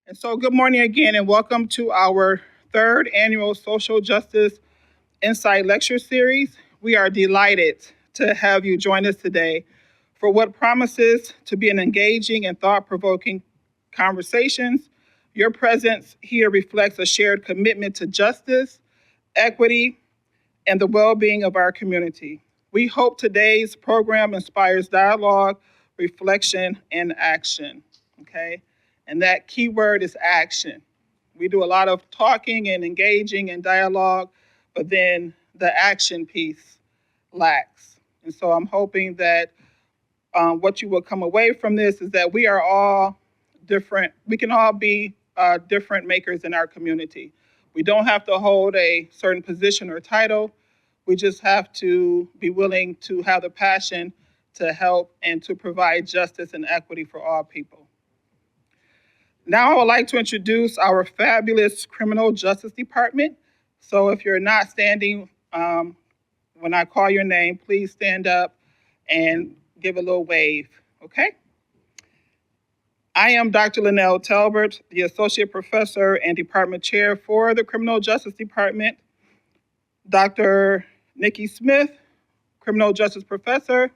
And so, good morning again, and welcome to our third annual Social Justice Insight Lecture Series. We are delighted to have you join us today for what promises to be an engaging and thought-provoking conversations. Your presence here reflects a shared commitment to justice, equity, and the well-being of our community. We hope today's program inspires dialogue, reflection, and action, okay? And that key word is action. We do a lot of talking and engaging and dialogue, but then the action piece lacks. And so I'm hoping that what you will come away from this is that we are all different. We can all be different makers in our community. We don't have to hold a certain position or title. We just have to be willing to have the passion to help and to provide justice and equity for all people. Now I would like to introduce our fabulous Criminal Justice Department. So if you're not standing when I call your name, please stand up and give a little wave, okay? I am Dr. Linnell Talbert, the Associate Professor and Department Chair for the Criminal Justice Department. Dr. Nikki Smith, Criminal Justice Professor.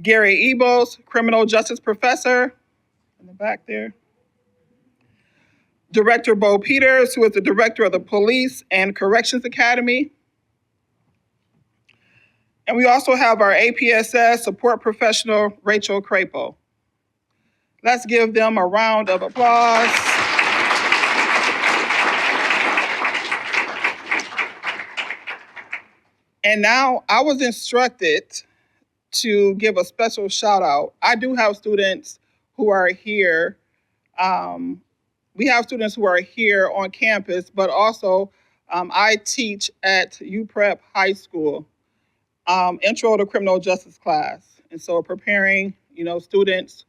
Gary Ebos, Criminal Justice Professor, in the back there. Director Bo Peters, who is the Director of the Police and Corrections Academy. And we also have our APSS support professional, Rachel Crapo. Let's give them a round of applause. And now I was instructed to give a special shout out. I do have students who are here. We have students who are here on campus, but also I teach at UPrep High School, Intro to Criminal Justice class. And so preparing, students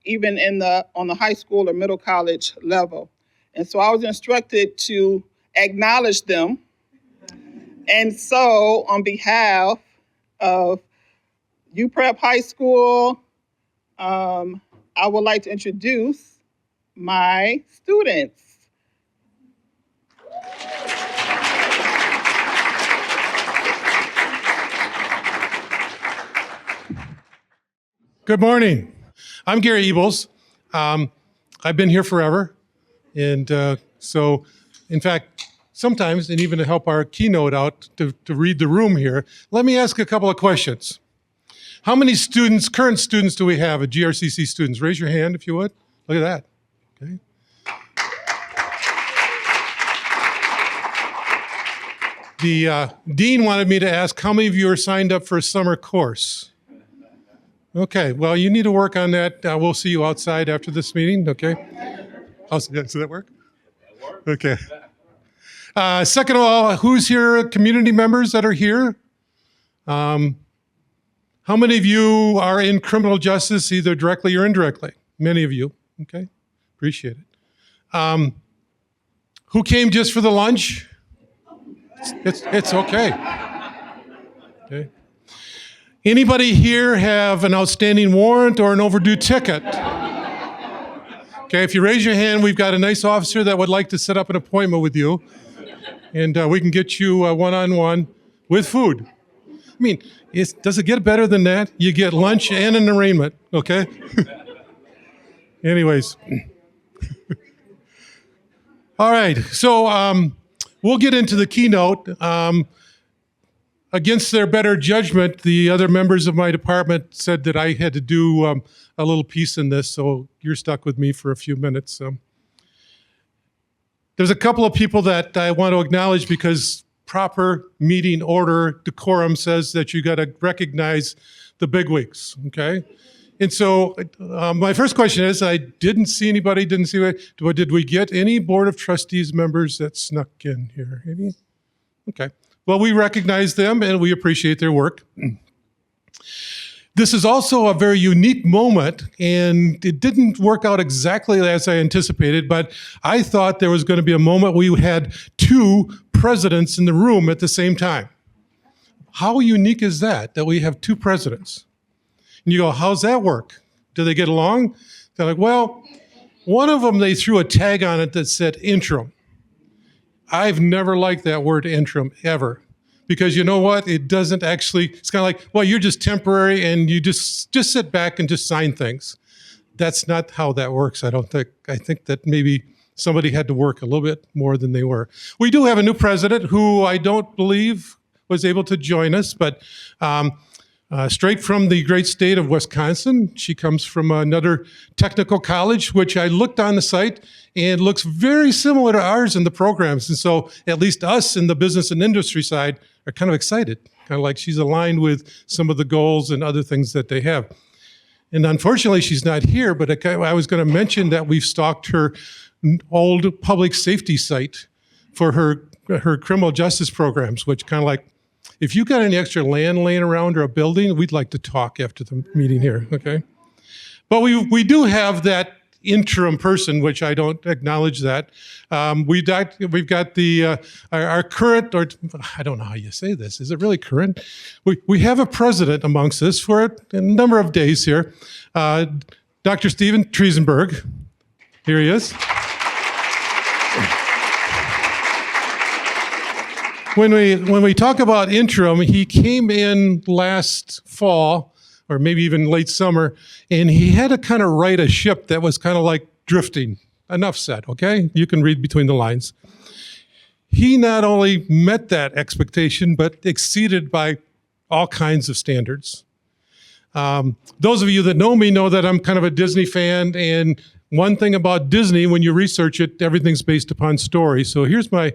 even on the high school or middle college level. And so I was instructed to acknowledge them. And so on behalf of UPrep High School, I would like to introduce my students. Good morning. I'm Gary Ebels. I've been here forever. And so, in fact, sometimes, and even to help our keynote out, to read the room here, let me ask a couple of questions. How many students, current students, do we have, GRCC students? Raise your hand if you would. Look at that. Okay. The dean wanted me to ask how many of you are signed up for a summer course? Okay, well, you need to work on that. We'll see you outside after this meeting, okay? Does that work? Okay. Second of all, who's here, community members that are here? How many of you are in criminal justice, either directly or indirectly? Many of you, okay? Appreciate it. Who came just for the lunch? It's okay. Okay. Anybody here have an outstanding warrant or an overdue ticket? Okay, if you raise your hand, we've got a nice officer that would like to set up an appointment with you, and we can get you one-on-one with food. I mean, does it get better than that? You get lunch and an arraignment, okay? Anyways. All right, so we'll get into the keynote. Against their better judgment, the other members of my department said that I had to do a little piece in this, so you're stuck with me for a few minutes. There's a couple of people that I want to acknowledge because proper meeting order, decorum says that you got to recognize the bigwigs, okay? And so my first question is, I didn't see anybody, did we get any Board of Trustees members that snuck in here? Any? Okay. Well, we recognize them and we appreciate their work. This is also a very unique moment, and it didn't work out exactly as I anticipated, but I thought there was going to be a moment we had two presidents in the room at the same time. how unique is that we have two presidents? And you go, how's that work? Do they get along? They're like, well, one of them, they threw a tag on it that said interim. I've never liked that word interim ever. Because you know what? It doesn't actually, it's kind of like, well, you're just temporary and you just sit back and just sign things. That's not how that works, I don't think. I think that maybe somebody had to work a little bit more than they were. We do have a new president who I don't believe was able to join us, but straight from the great state of Wisconsin. She comes from another technical college, which I looked on the site and looks very similar to ours in the programs. And so at least us in the business and industry side are kind of excited, kind of like she's aligned with some of the goals and other things that they have. And unfortunately, she's not here, but I was going to mention that we've stalked her old public safety site for her criminal justice programs, which kind of like, if you got any extra land laying around or a building, we'd like to talk after the meeting here, okay? But we do have that interim person, which I don't acknowledge that. We've got our current, or I don't know how you say this. Is it really current? We have a president amongst us for a number of days here. Dr. Steven Triesenberg. Here he is. When we talk about interim, he came in last fall, or maybe even late summer, and he had to kind of right a ship that was kind of like drifting. Enough said, okay? You can read between the lines. He not only met that expectation, but exceeded by all kinds of standards. Those of you that know me know that I'm kind of a Disney fan, and one thing about Disney, when you research it, everything's based upon story. So here's my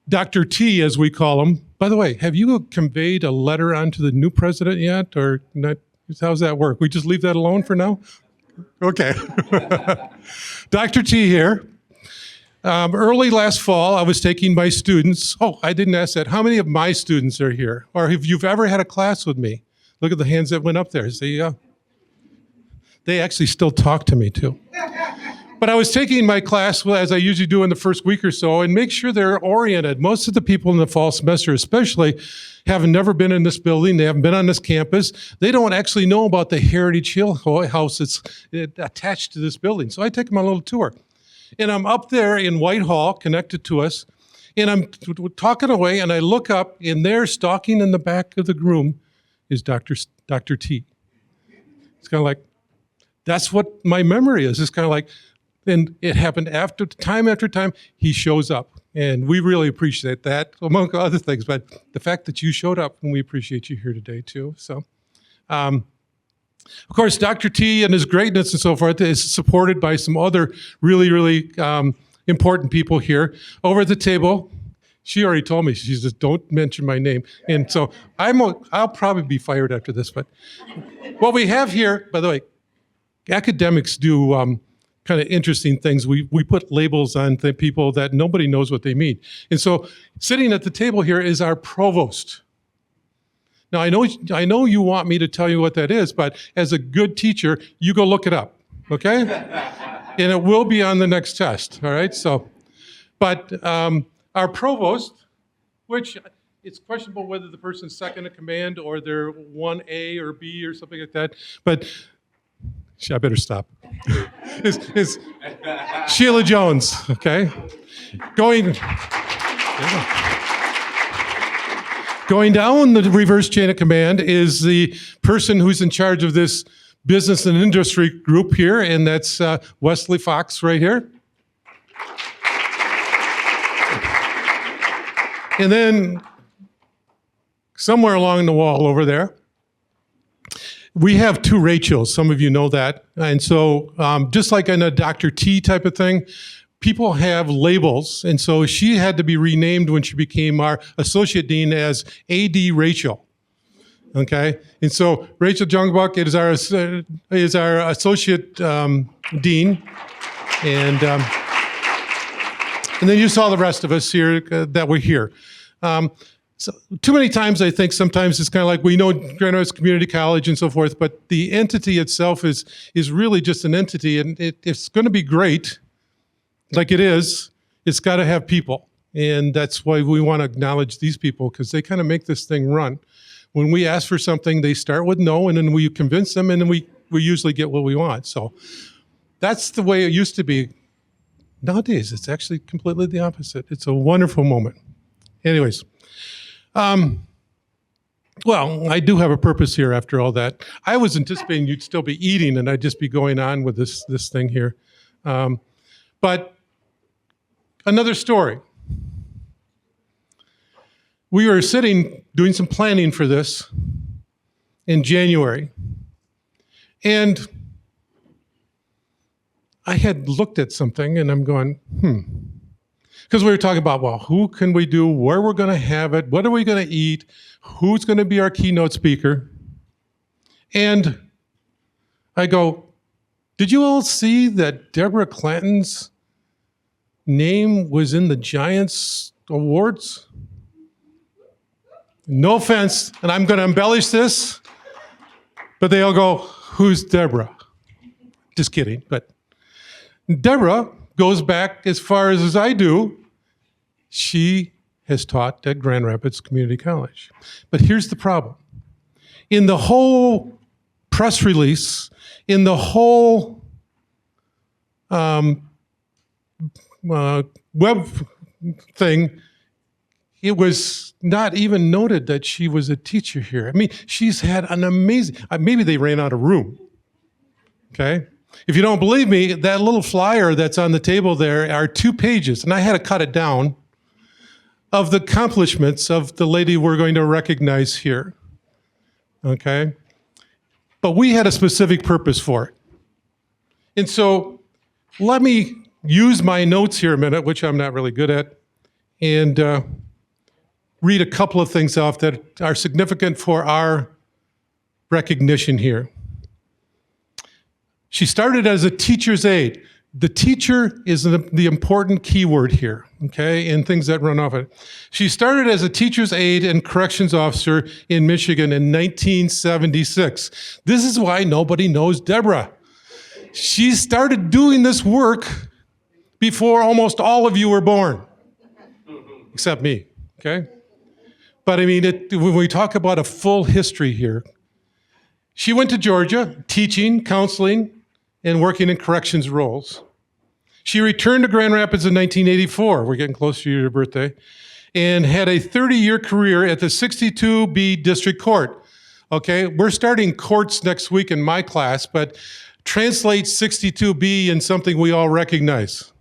Dr. T, as we call him. By the way, have you conveyed a letter on to the new president yet, or not? How's that work? We just leave that alone for now? Okay. Dr. T here. Early last fall, I was taking my students. Oh, I didn't ask that. How many of my students are here? Or have you ever had a class with me? Look at the hands that went up there. See, they actually still talk to me too. But I was taking my class, as I usually do in the first week or so, and make sure they're oriented. Most of the people in the fall semester especially have never been in this building. They haven't been on this campus. They don't actually know about the Heritage Hill House that's attached to this building. So I take them on a little tour. And I'm up there in Whitehall, connected to us, and I'm talking away, and I look up, and there, stalking in the back of the room, is Dr. T. It's kind of like, that's what my memory is. It's kind of like, and it happened after time, he shows up. And we really appreciate that, among other things. But the fact that you showed up, and we appreciate you here today, too. So, of course, Dr. T and his greatness and so forth is supported by some other really, really important people here. Over at the table, she already told me, she says, don't mention my name. And so I'll probably be fired after this. But what we have here, by the way, academics do kind of interesting things. We put labels on the people that nobody knows what they mean. And so sitting at the table here is our provost. Now, I know you want me to tell you what that is, but as a good teacher, you go look it up, okay? And it will be on the next test, all right? So, but our provost, which it's questionable whether the person's second in command or they're 1A or B or something like that, but I better stop. Is Sheila Jones, okay? Going down the reverse chain of command is the person who's in charge of this business and industry group here, and that's Wesley Fox right here. And then somewhere along the wall over there, we have two Rachels. Some of you know that. And so just like in a Dr. T type of thing, people have labels. And so she had to be renamed when she became our associate dean as A.D. Rachel. Okay? And so Rachel Jungbuck is our associate dean. And then you saw the rest of us here that were here. So too many times, I think sometimes it's kind of like we know Grand Rapids Community College and so forth, but the entity itself is really just an entity, and it's going to be great, like it is. It's got to have people, And that's why we want to acknowledge these people, because they kind of make this thing run. When we ask for something, they start with no, and then we convince them, and then we usually get what we want. So that's the way it used to be. Nowadays, it's actually completely the opposite. It's a wonderful moment. Anyways, well, I do have a purpose here after all that. I was anticipating you'd still be eating, and I'd just be going on with this thing here. But another story. We were sitting doing some planning for this in January, and I had looked at something and I'm going, because we were talking about, well, who can we do, where we're going to have it, what are we going to eat, who's going to be our keynote speaker. And I go, did you all see that Deborah Clanton's name was in the Giants Awards? No offense, and I'm going to embellish this, but they all go, who's Deborah? Just kidding, but Deborah goes back as far as I do. She has taught at Grand Rapids Community College. But here's the problem. In the whole press release, in the whole web thing, it was not even noted that she was a teacher here. I mean, she's had an amazing, maybe they ran out of room, okay? If you don't believe me, that little flyer that's on the table there are 2 pages, and I had to cut it down, of the accomplishments of the lady we're going to recognize here, okay? But we had a specific purpose for it. And so let me use my notes here a minute, which I'm not really good at, and read a couple of things off that are significant for our recognition here. She started as a teacher's aide. The teacher is the important keyword here, okay, and things that run off it. She started as a teacher's aide and corrections officer in Michigan in 1976. This is why nobody knows Deborah. She started doing this work before almost all of you were born, except me, okay? But I mean, when we talk about a full history here, she went to Georgia, teaching, counseling, and working in corrections roles. She returned to Grand Rapids in 1984, we're getting close to your birthday, and had a 30-year career at the 62B District Court. Okay, we're starting courts next week in my class, but translate 62B in something we all recognize.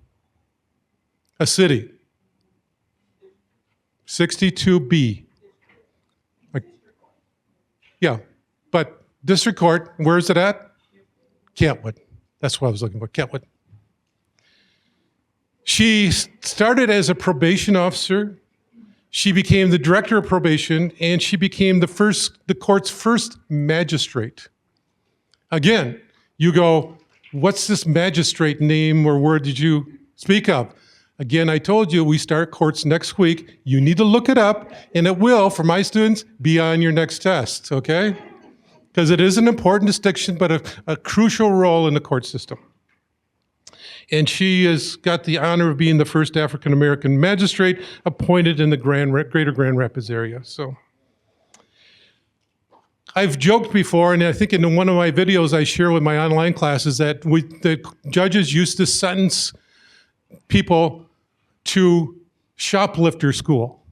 A city. 62B. Yeah, but District Court, where is it at? Kentwood. That's what I was looking for, Kentwood. She started as a probation officer. She became the director of probation, and she became the court's first magistrate. Again, you go, what's this magistrate name or word did you speak of? Again, I told you we start courts next week. You need to look it up, and it will, for my students, be on your next test, okay? Because it is an important distinction, but a crucial role in the court system. And she has got the honor of being the first African-American magistrate appointed in the greater Grand Rapids area. So I've joked before, and I think in one of my videos I share with my online classes that the judges used to sentence people to shoplifter school.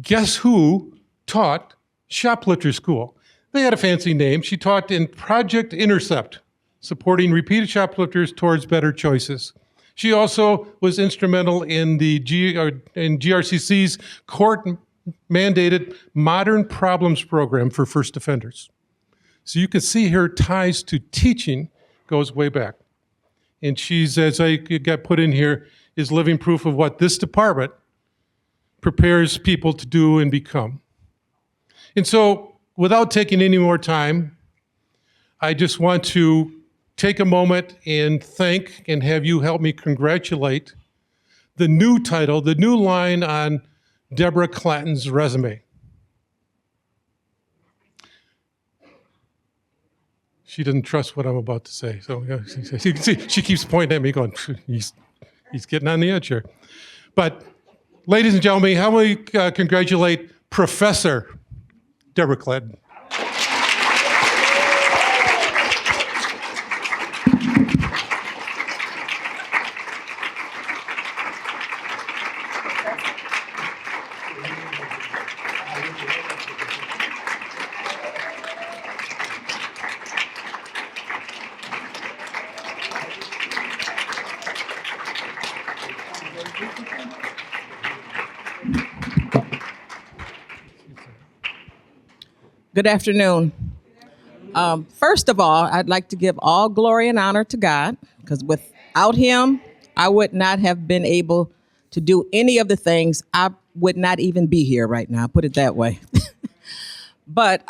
Guess who taught shoplifter school? They had a fancy name. She taught in Project Intercept, supporting repeated shoplifters towards better choices. She also was instrumental in the GRCC's court-mandated Modern Problems Program for first offenders. So you can see her ties to teaching goes way back. And she's, as I got put in here, is living proof of what this department prepares people to do and become. And so, without taking any more time, I just want to take a moment and thank and have you help me congratulate the new title, the new line on Deborah Clanton's resume. She doesn't trust what I'm about to say. So you can see, she keeps pointing at me going, he's getting on the edge here. But Ladies and gentlemen, how we congratulate Professor Deborah Cladden. Good afternoon. First of all, I'd like to give all glory and honor to God, because without him, I would not have been able to do any of the things. I would not even be here right now, put it that way. But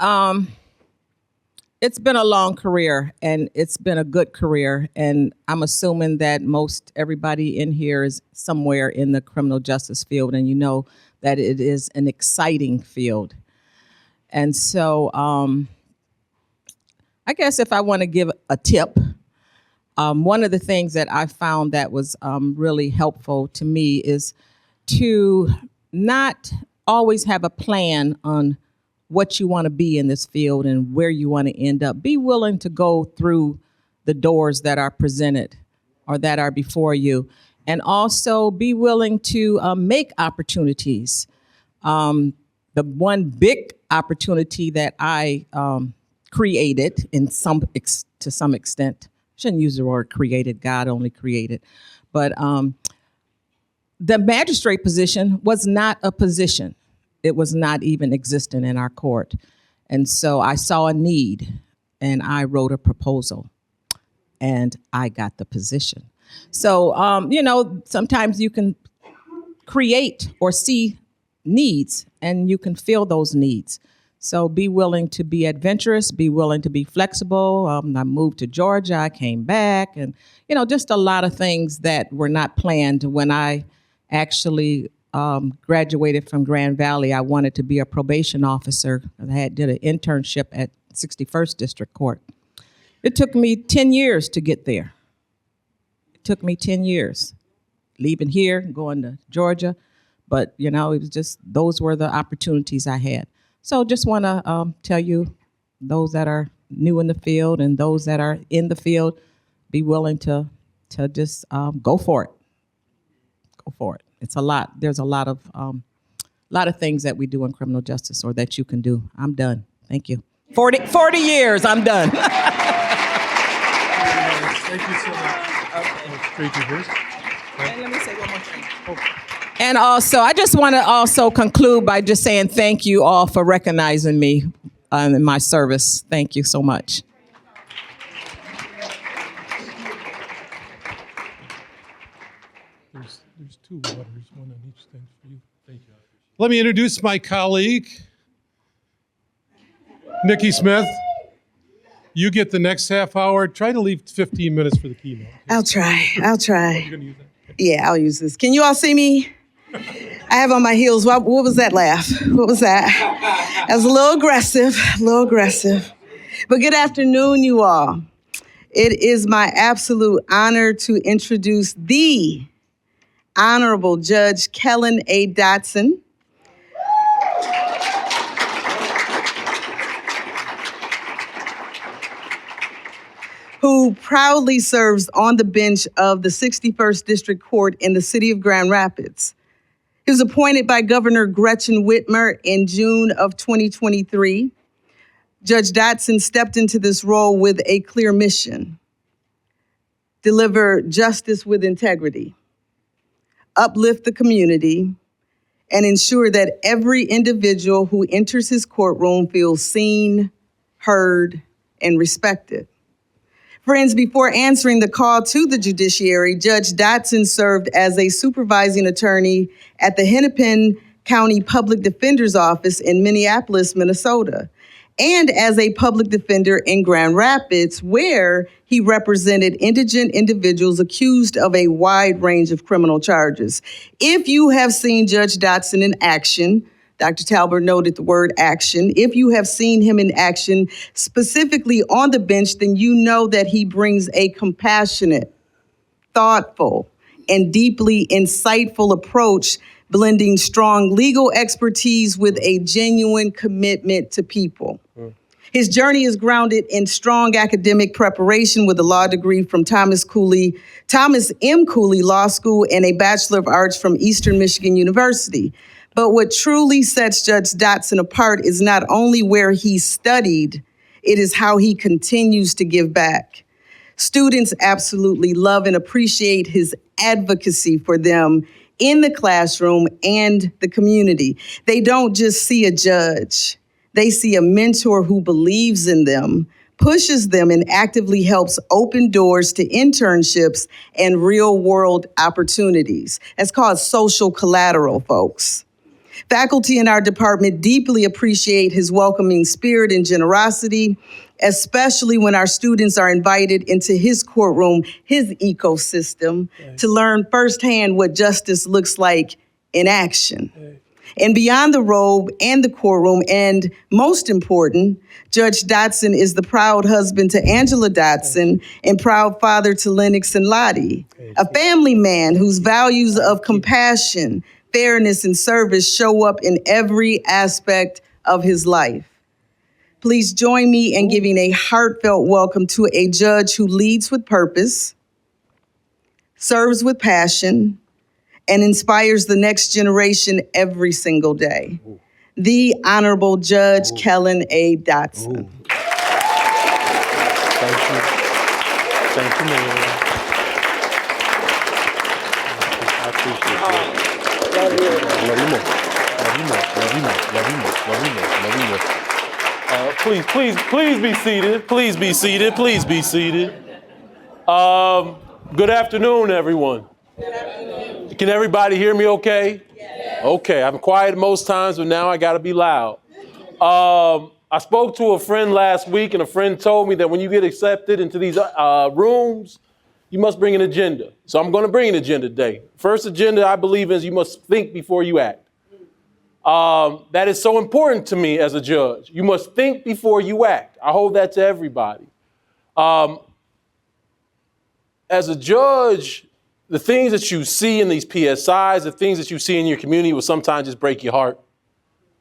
it's been a long career, and it's been a good career, and I'm assuming that most everybody in here is somewhere in the criminal justice field, and you know that it is an exciting field. And so I guess if I want to give a tip, one of the things that I found that was really helpful to me is to not always have a plan on what you want to be in this field and where you want to end up. Be willing to go through the doors that are presented or that are before you, and also be willing to make opportunities. The one big opportunity that I created to some extent, shouldn't use the word created, God only created, but the magistrate position was not a position. It was not even existent in our court. And so I saw a need and I wrote a proposal and I got the position. So, sometimes you can create or see needs and you can fill those needs. So be willing to be adventurous, be willing to be flexible. I moved to Georgia, I came back, and just a lot of things that were not planned. When I actually graduated from Grand Valley, I wanted to be a probation officer. I did an internship at 61st District Court. It took me 10 years to get there. It took me 10 years, leaving here, going to Georgia. But, it was just, those were the opportunities I had. So just want to tell you, those that are new in the field and those that are in the field, be willing to just go for it. Go for it. It's a lot. There's a lot of things that we do in criminal justice or that you can do. I'm done. Thank you. 40 years, I'm done. Thank you so much. Okay. Great to hear. And let me say one more thing. And also, I just want to also conclude by just saying thank you all for recognizing me in my service. Thank you so much. There's two waters, one on each thing for you. Thank you. Let me introduce my colleague, Nikki Smith. You get the next half hour. Try to leave 15 minutes for the keynote. I'll try. You're going to use that? Yeah, I'll use this. Can you all see me? I have on my heels. What was that laugh? What was that? That was a little aggressive. But good afternoon, you all. It is my absolute honor to introduce the Honorable Judge Kellen A. Dotson, who proudly serves on the bench of the 61st District Court in the city of Grand Rapids. He was appointed by Governor Gretchen Whitmer in June of 2023. Judge Dotson stepped into this role with a clear mission: deliver justice with integrity, uplift the community, and ensure that every individual who enters his courtroom feels seen, heard, and respected. Friends, before answering the call to the judiciary, Judge Dotson served as a supervising attorney at the Hennepin County Public Defender's Office in Minneapolis, Minnesota, and as a public defender in Grand Rapids, where he represented indigent individuals accused of a wide range of criminal charges. If you have seen Judge Dotson in action, Dr. Talbert noted the word action. If you have seen him in action, specifically on the bench, then you know that he brings a compassionate, thoughtful, and deeply insightful approach blending strong legal expertise with a genuine commitment to people. His journey is grounded in strong academic preparation with a law degree from Thomas M. Cooley Law School and a Bachelor of Arts from Eastern Michigan University. But what truly sets Judge Dotson apart is not only where he studied, it is how he continues to give back. Students absolutely love and appreciate his advocacy for them in the classroom and the community. They don't just see a judge. They see a mentor who believes in them, pushes them, and actively helps open doors to internships and real-world opportunities. That's called social collateral, folks. Faculty in our department deeply appreciate his welcoming spirit and generosity, especially when our students are invited into his courtroom, his ecosystem, to learn firsthand what justice looks like in action. And beyond the robe and the courtroom, and most important, Judge Dotson is the proud husband to Angela Dotson and proud father to Lennox and Lottie, a family man whose values of compassion, fairness, and service show up in every aspect of his life. Please join me in giving a heartfelt welcome to a judge who leads with purpose, serves with passion, and inspires the next generation every single day. The Honorable Judge Kellen A. Dotson. Thank you. Thank you, man. I appreciate that. Love you more. Love you more. Love you more. Love you more. Love you more. Love you more. Please be seated. Please be seated. Please be seated. Good afternoon, everyone. Can everybody hear me okay? Yes. Okay, I'm quiet most times, but now I gotta be loud. I spoke to a friend last week, and a friend told me that when you get accepted into these rooms, you must bring an agenda. So I'm gonna bring an agenda today. First agenda I believe is you must think before you act. That is so important to me as a judge. You must think before you act. I hold that to everybody. As a judge, the things that you see in these PSIs, the things that you see in your community will sometimes just break your heart.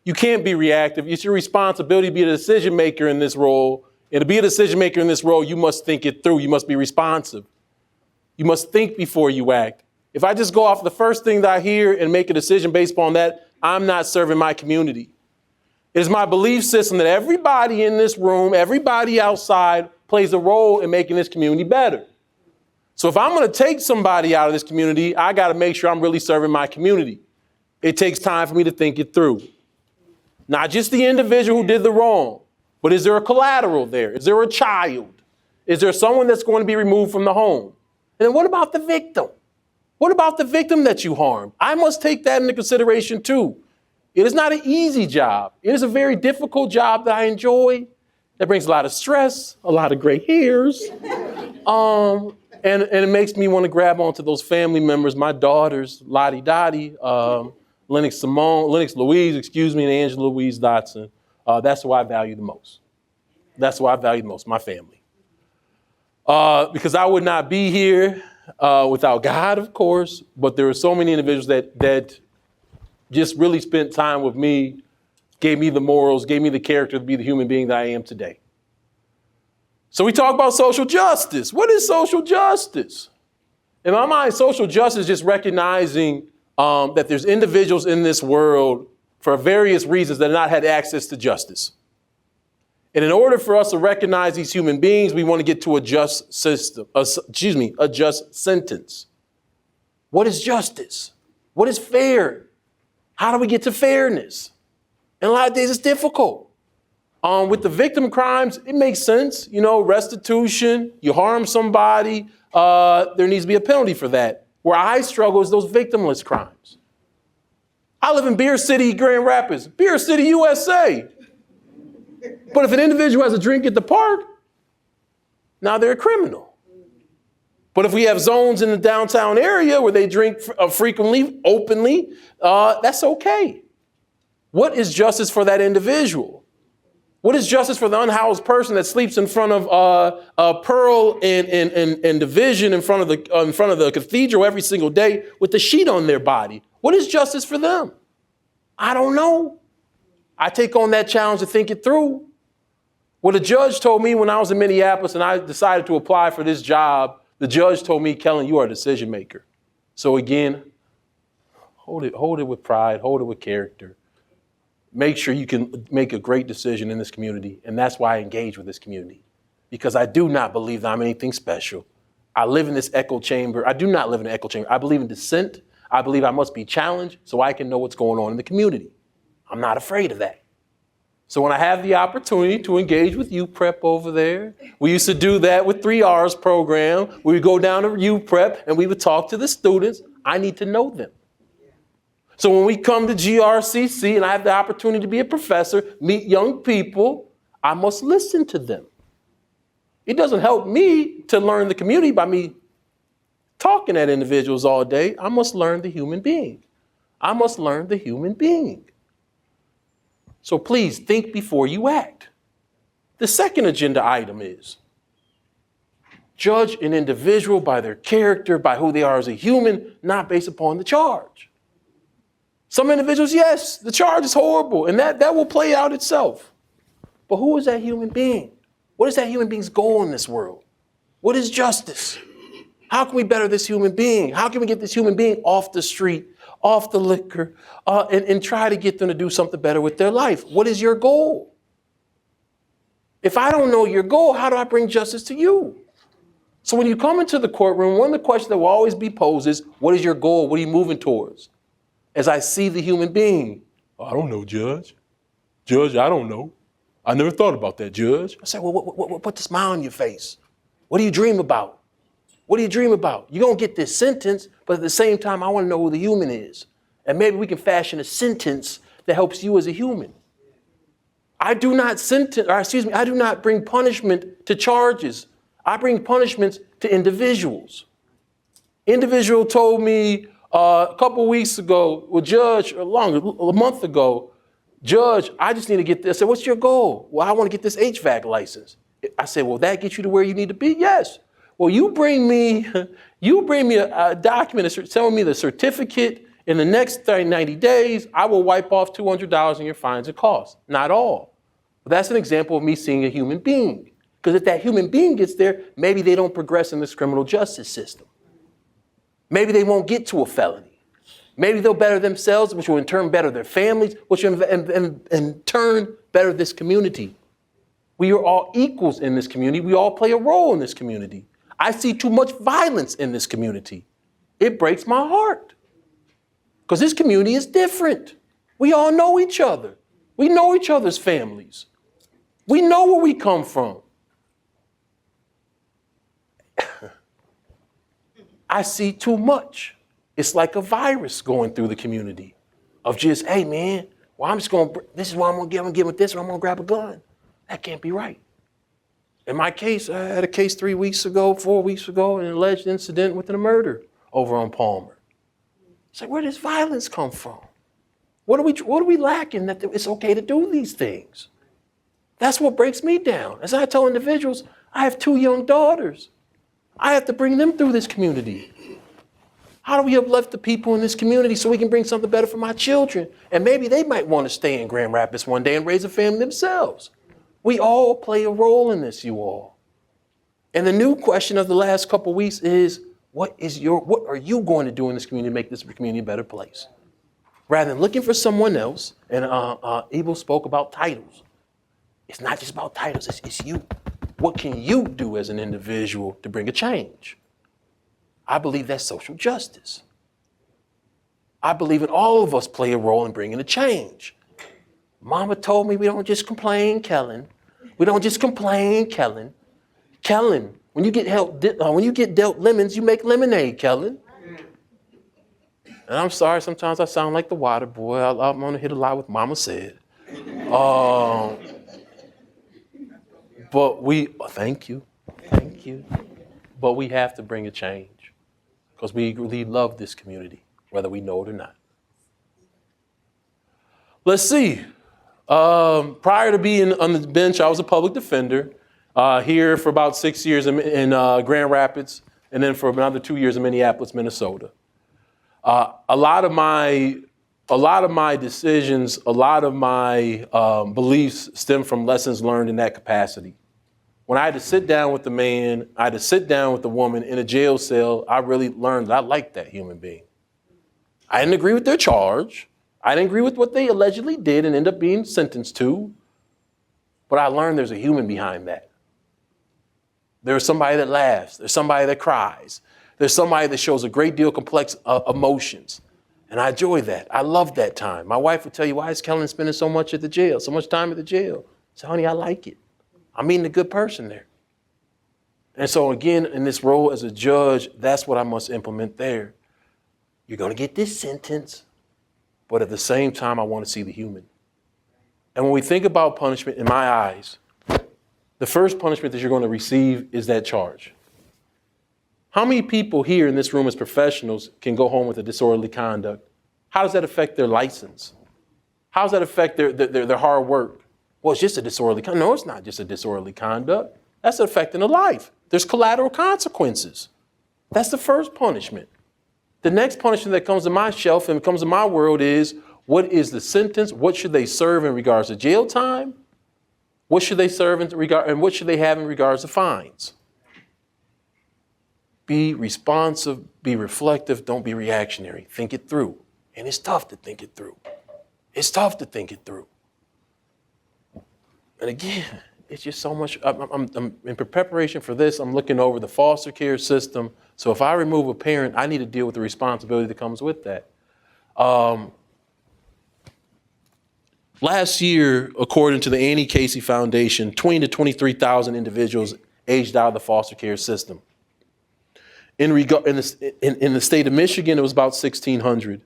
You can't be reactive. It's your responsibility to be a decision maker in this role. And to be a decision maker in this role, you must think it through. You must be responsive. You must think before you act. If I just go off the first thing that I hear and make a decision based upon that, I'm not serving my community. It is my belief system that everybody in this room, everybody outside plays a role in making this community better. So if I'm going to take somebody out of this community, I got to make sure I'm really serving my community. It takes time for me to think it through. Not just the individual who did the wrong, but is there a collateral there? Is there a child? Is there someone that's going to be removed from the home? And then what about the victim? What about the victim that you harmed? I must take that into consideration too. It is not an easy job. It is a very difficult job that I enjoy. That brings a lot of stress, a lot of gray hairs. And it makes me want to grab onto those family members, my daughters, Lottie Dottie, Lennox Louise, and Angela Louise Dotson. That's who I value the most. That's who I value the most, my family. Because I would not be here without God, of course, but there are so many individuals that just really spent time with me, gave me the morals, gave me the character to be the human being that I am today. So we talk about social justice. What is social justice? In my mind, social justice is just recognizing that there's individuals in this world for various reasons that have not had access to justice. And in order for us to recognize these human beings, we want to get to a just system, a just sentence. What is justice? What is fair? How do we get to fairness? And a lot of days it's difficult. With the victim crimes, it makes sense. Restitution, you harm somebody, there needs to be a penalty for that. Where I struggle is those victimless crimes. I live in Beer City, Grand Rapids, Beer City, USA. But if an individual has a drink at the park, now they're a criminal. But if we have zones in the downtown area where they drink frequently, openly, that's okay. What is justice for that individual? What is justice for the unhoused person that sleeps in front of Pearl and Division in front of the cathedral every single day with the sheet on their body? What is justice for them? I don't know. I take on that challenge to think it through. What a judge told me when I was in Minneapolis and I decided to apply for this job, the judge told me, Kellen, you are a decision maker. So again, hold it with pride, hold it with character. Make sure you can make a great decision in this community. And that's why I engage with this community, because I do not believe that I'm anything special. I live in this echo chamber. I do not live in an echo chamber. I believe in dissent. I believe I must be challenged so I can know what's going on in the community. I'm not afraid of that. So when I have the opportunity to engage with youth prep over there, we used to do that with 3R's program. We would go down to youth prep and we would talk to the students. I need to know them. So when we come to GRCC and I have the opportunity to be a professor, meet young people, I must listen to them. It doesn't help me to learn the community by me talking at individuals all day. I must learn the human being. I must learn the human being. So please think before you act. The second agenda item is judge an individual by their character, by who they are as a human, not based upon the charge. Some individuals, yes, the charge is horrible, and that will play out itself. But who is that human being? What is that human being's goal in this world? What is justice? How can we better this human being? How can we get this human being off the street, off the liquor, and try to get them to do something better with their life? What is your goal? If I don't know your goal, how do I bring justice to you? So when you come into the courtroom, one of the questions that will always be posed is, what is your goal? What are you moving towards? As I see the human being, I don't know, Judge. Judge, I don't know. I never thought about that, Judge. I say, well, what put the smile on your face? What do you dream about? What do you dream about? You're going to get this sentence, but at the same time, I want to know who the human is. And maybe we can fashion a sentence that helps you as a human. I do not bring punishment to charges. I bring punishments to individuals. Individual told me a couple weeks ago, well, Judge, a month ago, Judge, I just need to get this. I said, what's your goal? Well, I want to get this HVAC license. I said, will that get you to where you need to be? Yes. Well, you bring me a document telling me the certificate in the next 90 days, I will wipe off $200 in your fines and costs. Not all. But that's an example of me seeing a human being. Because if that human being gets there, maybe they don't progress in this criminal justice system. Maybe they won't get to a felony. Maybe they'll better themselves, which will in turn better their families, which will in turn better this community. We are all equals in this community. We all play a role in this community. I see too much violence in this community. It breaks my heart. Because this community is different. We all know each other. We know each other's families. We know where we come from. I see too much. It's like a virus going through the community of just, hey, man, well, this is what I'm going to give. I'm going to give with this, or I'm going to grab a gun. That can't be right. In my case, I had a case 4 weeks ago, an alleged incident with a murder over on Palmer. It's like, where does violence come from? What are we lacking that it's okay to do these things? That's what breaks me down. As I tell individuals, I have 2 young daughters. I have to bring them through this community. How do we uplift the people in this community so we can bring something better for my children? And maybe they might want to stay in Grand Rapids one day and raise a family themselves. We all play a role in this, you all. And the new question of the last couple of weeks is, what are you going to do in this community to make this community a better place? Rather than looking for someone else, and Ebel spoke about titles. It's not just about titles, it's you. What can you do as an individual to bring a change? I believe that's social justice. I believe that all of us play a role in bringing a change. Mama told me we don't just complain, Kellen. We don't just complain, Kellen. Kellen, when you get dealt lemons, you make lemonade, Kellen. And I'm sorry, sometimes I sound like the water boy. I'm going to hit a lot with Mama said. Thank you. But we have to bring a change because we really love this community, whether we know it or not. Let's see. Prior to being on the bench, I was a public defender here for about 6 years in Grand Rapids, and then for another 2 years in Minneapolis, Minnesota. A lot of my decisions, a lot of my beliefs stem from lessons learned in that capacity. When I had to sit down with the man, I had to sit down with the woman in a jail cell, I really learned that I liked that human being. I didn't agree with their charge. I didn't agree with what they allegedly did and end up being sentenced to. But I learned there's a human behind that. There's somebody that laughs. There's somebody that cries. There's somebody that shows a great deal of complex emotions. And I enjoy that. I love that time. My wife would tell you, why is Kellen spending so much at the jail, so much time at the jail? So, honey, I like it. I'm meeting a good person there. And so again, in this role as a judge, that's what I must implement there. You're going to get this sentence, but at the same time, I want to see the human. And when we think about punishment, in my eyes, the first punishment that you're going to receive is that charge. How many people here in this room as professionals can go home with a disorderly conduct? How does that affect their license? How does that affect their hard work? Well, it's just a disorderly conduct. No, it's not just a disorderly conduct. That's affecting a life. There's collateral consequences. That's the first punishment. The next punishment that comes to my shelf and comes to my world is, what is the sentence? What should they serve in regards to jail time? What should they serve in regard, and what should they have in regards to fines? Be responsive, be reflective, don't be reactionary. Think it through. And it's tough to think it through. It's tough to think it through. And again, it's just so much. I'm in preparation for this, I'm looking over the foster care system. So if I remove a parent, I need to deal with the responsibility that comes with that. Last year, according to the Annie Casey Foundation, 20 to 23,000 individuals aged out of the foster care system. In the state of Michigan, it was about 1,600.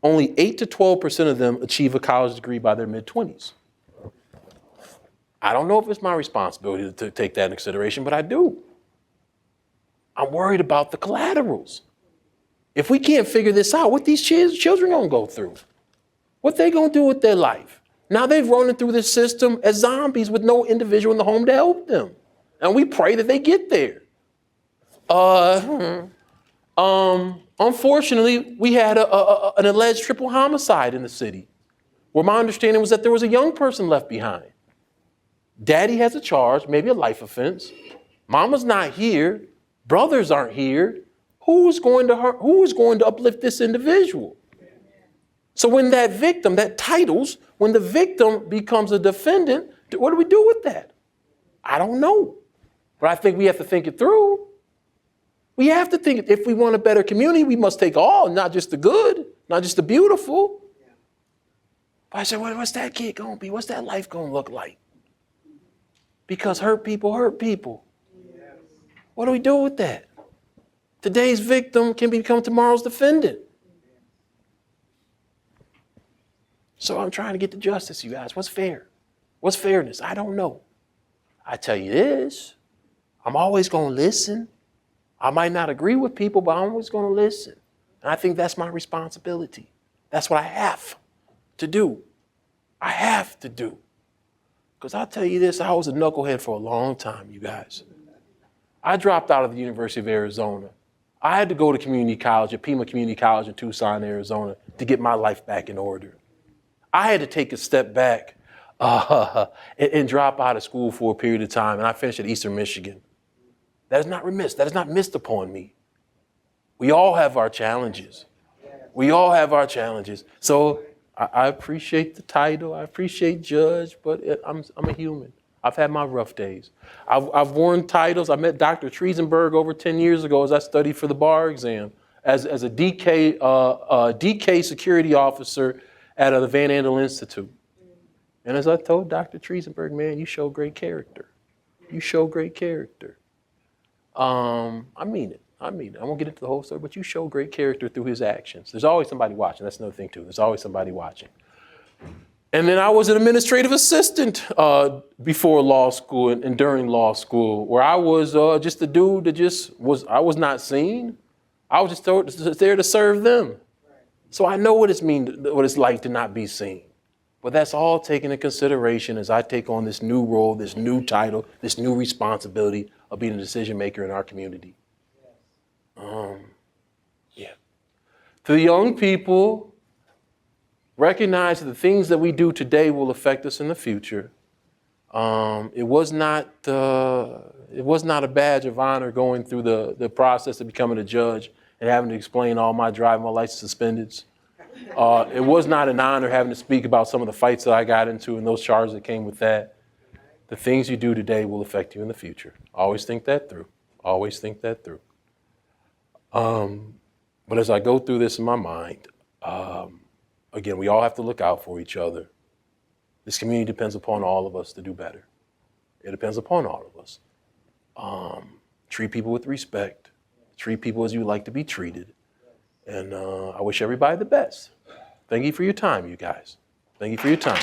Only 8 to 12% of them achieve a college degree by their mid-20s. I don't know if it's my responsibility to take that into consideration, but I do. I'm worried about the collaterals. If we can't figure this out, what these children gonna go through? What they gonna do with their life? Now they've run through this system as zombies with no individual in the home to help them. And we pray that they get there. Unfortunately, we had an alleged triple homicide in the city, where my understanding was that there was a young person left behind. Daddy has a charge, maybe a life offense. Mama's not here. Brothers aren't here. Who's going to uplift this individual? So when that victim, when the victim becomes a defendant, what do we do with that? I don't know. But I think we have to think it through. We have to think, if we want a better community, we must take all, not just the good, not just the beautiful. But I said, what's that kid going to be? What's that life going to look like? Because hurt people hurt people. What do we do with that? Today's victim can become tomorrow's defendant. So I'm trying to get to justice, you guys. What's fair? What's fairness? I don't know. I tell you this, I'm always going to listen. I might not agree with people, but I'm always going to listen. And I think that's my responsibility. That's what I have to do. I have to do. Because I'll tell you this, I was a knucklehead for a long time, you guys. I dropped out of the University of Arizona. I had to go to community college, at Pima Community College in Tucson, Arizona, to get my life back in order. I had to take a step back and drop out of school for a period of time, and I finished at Eastern Michigan. That is not remiss. That is not missed upon me. We all have our challenges. We all have our challenges. So I appreciate the title. I appreciate judge, but I'm a human. I've had my rough days. I've worn titles. I met Dr. Triesenberg over 10 years ago as I studied for the bar exam as a DK security officer at the Van Andel Institute. And as I told Dr. Triesenberg, man, you show great character. You show great character. I mean it. I won't get into the whole story, but you show great character through his actions. There's always somebody watching. That's another thing, too. There's always somebody watching. And then I was an administrative assistant before law school and during law school, where I was just a dude that I was not seen. I was just there to serve them. So I know what it's like to not be seen. But that's all taken into consideration as I take on this new role, this new title, this new responsibility of being a decision maker in our community. To the young people, recognize that the things that we do today will affect us in the future. It was not a badge of honor going through the process of becoming a judge and having to explain all my driving, my license suspended. It was not an honor having to speak about some of the fights that I got into and those charges that came with that. The things you do today will affect you in the future. Always think that through. Always think that through. But as I go through this in my mind, again, we all have to look out for each other. This community depends upon all of us to do better. It depends upon all of us. Treat people with respect. Treat people as you would like to be treated. And I wish everybody the best. Thank you for your time, you guys. Thank you for your time.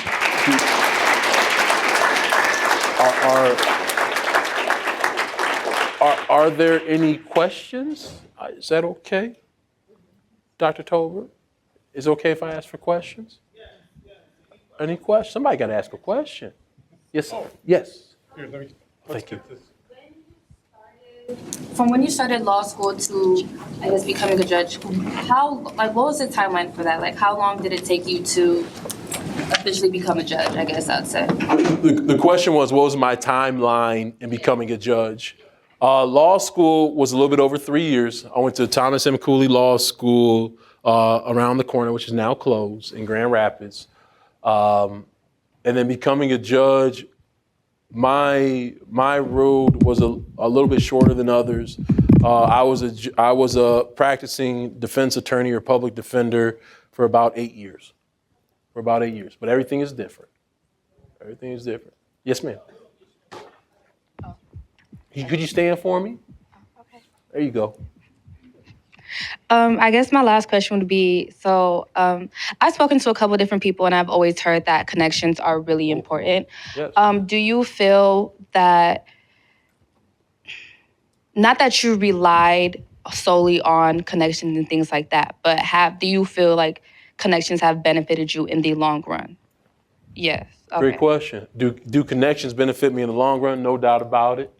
Are there any questions? Is that okay? Dr. Tolbert, is it okay if I ask for questions? Any questions? Somebody got to ask a question. Yes. Yes. Here, Thank you. From when you started law school to, I guess, becoming a judge, what was the timeline for that? Like, how long did it take you to officially become a judge, I guess I'd say? The question was, what was my timeline in becoming a judge? Law school was a little bit over 3 years. I went to Thomas M. Cooley Law School around the corner, which is now closed, in Grand Rapids. And then becoming a judge, my road was a little bit shorter than others. I was a practicing defense attorney or public defender for about 8 years. But everything is different. Everything is different. Yes, ma'am. Could you stand for me? Okay. There you go. I guess my last question would be, I've spoken to a couple of different people and I've always heard that connections are really important. Yes. Do you feel that, not that you relied solely on connections and things like that, but do you feel like connections have benefited you in the long run? Yes. Okay. Great question. Do connections benefit me in the long run? No doubt about it.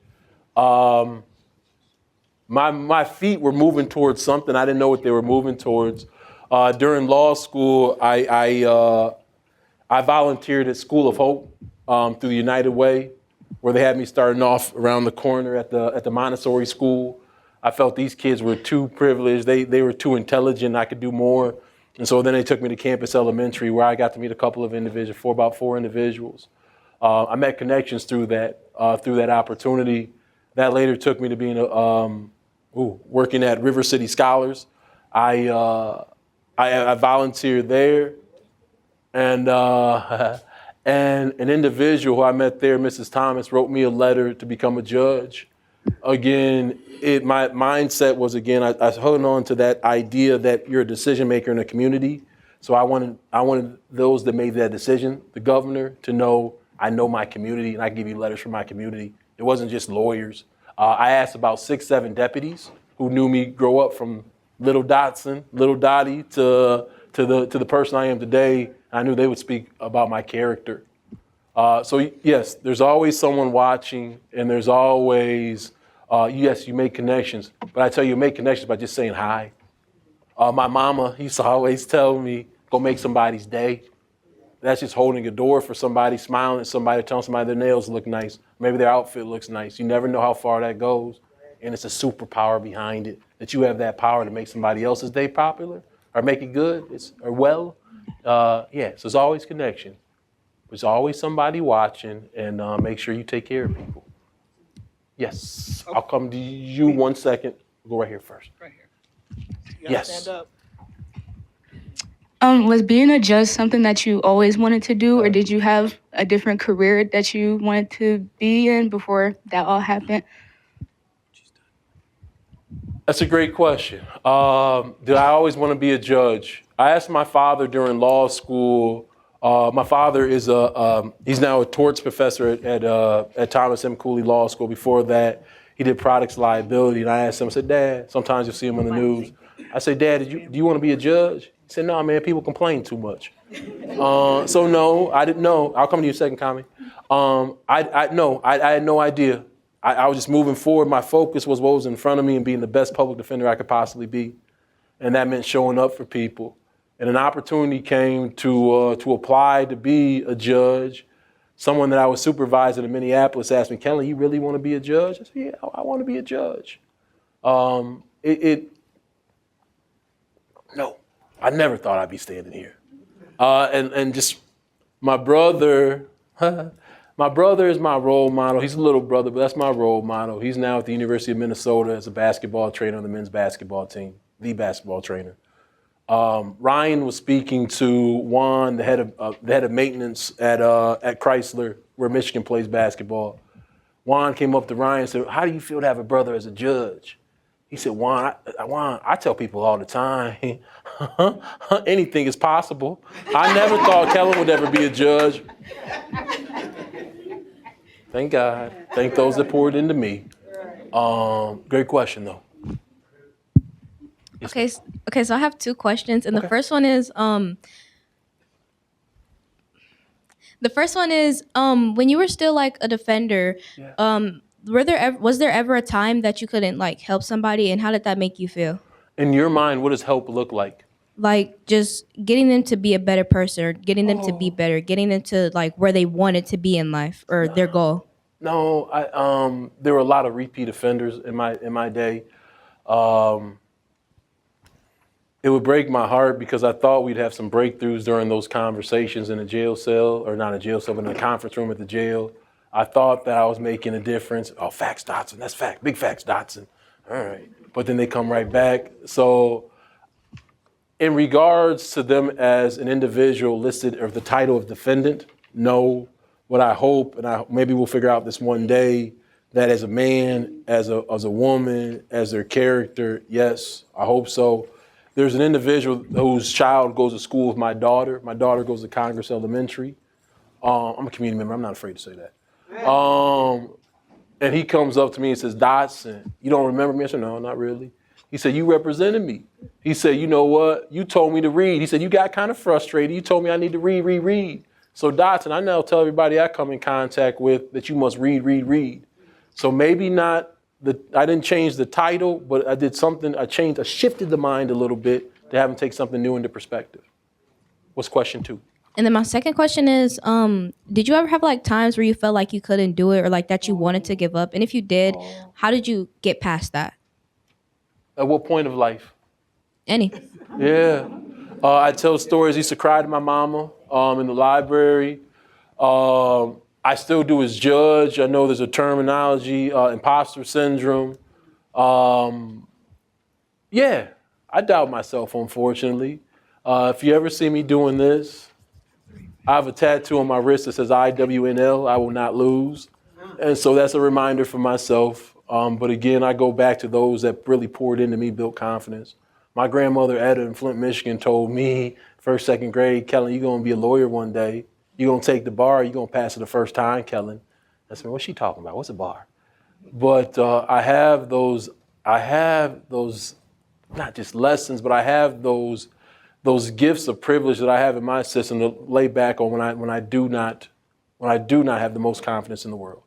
My feet were moving towards something. I didn't know what they were moving towards. During law school, I volunteered at School of Hope through the United Way, where they had me starting off around the corner at the Montessori school. I felt these kids were too privileged. They were too intelligent. I could do more. And so then they took me to Campus Elementary, where I got to meet a couple of individuals, about four individuals. I met connections through that opportunity. That later took me to being working at River City Scholars. I volunteered there, and an individual who I met there, Mrs. Thomas, wrote me a letter to become a judge. Again, my mindset was, I hung on to that idea that you're a decision maker in a community. So I wanted those that made that decision, the governor, to know I know my community and I give you letters from my community. It wasn't just lawyers. I asked about 6, 7 deputies who knew me grow up from little Dotson, little Dottie to the person I am today. I knew they would speak about my character. So yes, there's always someone watching, and there's always, yes, you make connections. But I tell you make connections by just saying hi. My mama used to always tell me, go make somebody's day. That's just holding a door for somebody, smiling at somebody, telling somebody their nails look nice. Maybe their outfit looks nice. You never know how far that goes. And it's a superpower behind it, that you have that power to make somebody else's day popular or make it good so it's always connection. There's always somebody watching, and make sure you take care of people. Yes, I'll come to you 1 second. We'll go right here first. Right here. You gotta Yes. stand up. Was being a judge something that you always wanted to do, or did you have a different career that you wanted to be in before that all happened? That's a great question. Did I always want to be a judge? I asked my father during law school. My father is he's now a torts professor at Thomas M. Cooley Law School. Before that, he did products liability. And I asked him, I said, Dad, sometimes you'll see him on the news. I said, Dad, do you want to be a judge? He said, no, man, people complain too much. So no, I didn't know. I'll come to you second, Kami. I had no idea. I was just moving forward. My focus was what was in front of me and being the best public defender I could possibly be. and that meant showing up for people. And an opportunity came to apply to be a judge. Someone that I was supervising in Minneapolis asked me, Kellen, you really want to be a judge? I said, yeah, I want to be a judge. No, I never thought I'd be standing here. And just my brother, my brother is my role model. He's a little brother, but that's my role model. He's now at the University of Minnesota as a basketball trainer on the men's basketball team, the basketball trainer. Ryan was speaking to Juan, the head of maintenance at Chrysler, where Michigan plays basketball. Juan came up to Ryan and said, how do you feel to have a brother as a judge? He said, Juan, I tell people all the time, anything is possible. I never thought Kellen would ever be a judge. Thank God. Thank those that poured into me. Great question, though. Yes, Okay, so I have two questions, and the first one is when you were still like a defender, was there ever a time that you couldn't like help somebody, and how did that make you feel? In your mind, what does help look like? Like just getting them to be a better person, or getting them to be better, getting them to like where they wanted to be in life or their goal. No, there were a lot of repeat offenders in my day. It would break my heart because I thought we'd have some breakthroughs during those conversations in a jail cell, or not a jail cell, but in a conference room at the jail. I thought that I was making a difference. Oh, facts, Dotson, that's fact, big facts, Dotson. All right, but then they come right back. So in regards to them as an individual listed, or the title of defendant, no. What I hope, and maybe we'll figure out this one day, that as a man, as a woman, as their character, yes, I hope so. There's an individual whose child goes to school with my daughter. My daughter goes to Congress Elementary. I'm a community member. I'm not afraid to say that. And he comes up to me and says, Dotson, you don't remember me? I said, no, not really. He said, you represented me. He said, you know what? You told me to read. He said, you got kind of frustrated. You told me I need to read. So Dotson, I now tell everybody I come in contact with that you must read. So maybe not, I didn't change the title, but I did something, I shifted the mind a little bit to have them take something new into perspective. What's question 2? And then my second question is, did you ever have like times where you felt like you couldn't do it, or like that you wanted to give up? And if you did, how did you get past that? At what point of life? Any. Yeah. I tell stories. I used to cry to my mama in the library. I still do as judge. I know there's a terminology, imposter syndrome. Yeah, I doubt myself, unfortunately. If you ever see me doing this, I have a tattoo on my wrist that says IWNL, I will not lose. And so that's a reminder for myself. But again, I go back to those that really poured into me, built confidence. My grandmother, Etta, in Flint, Michigan, told me, first, second grade, Kellen, you're going to be a lawyer one day. You're going to take the bar. You're going to pass it the first time, Kellen. I said, what's she talking about? What's a bar? But I have those, not just lessons, but I have those gifts of privilege that I have in my system to lay back on when I do not have the most confidence in the world.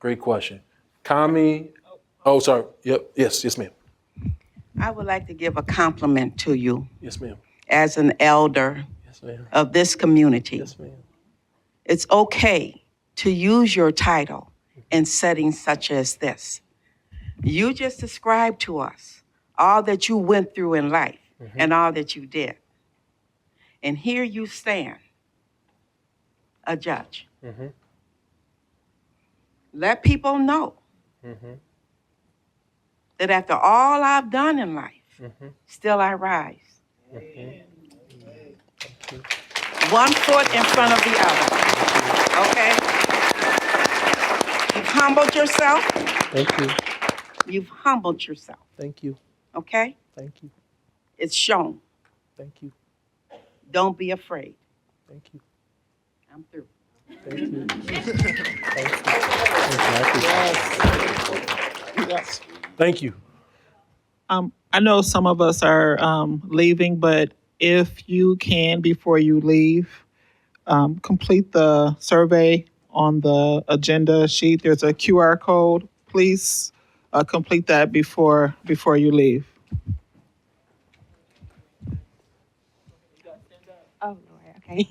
Great question. Kami, oh, sorry. Yep. Yes, ma'am. I would like to give a compliment to you. Yes, ma'am. As an elder of this community. Yes, ma'am. It's okay to use your title in settings such as this. You just described to us all that you went through in life and all that you did. And here you stand, a judge. Let people know that after all I've done in life, still I rise. One foot in front of the other. Okay? You've humbled yourself. Thank you. You've humbled yourself. Thank you. Okay? Thank you. It's shown. Thank you. Don't be afraid. Thank you. I'm through. Thank you. Yes. Thank you. I know some of us are leaving, but if you can, before you leave, complete the survey on the agenda sheet. There's a QR code. Please complete that before you leave. Hey.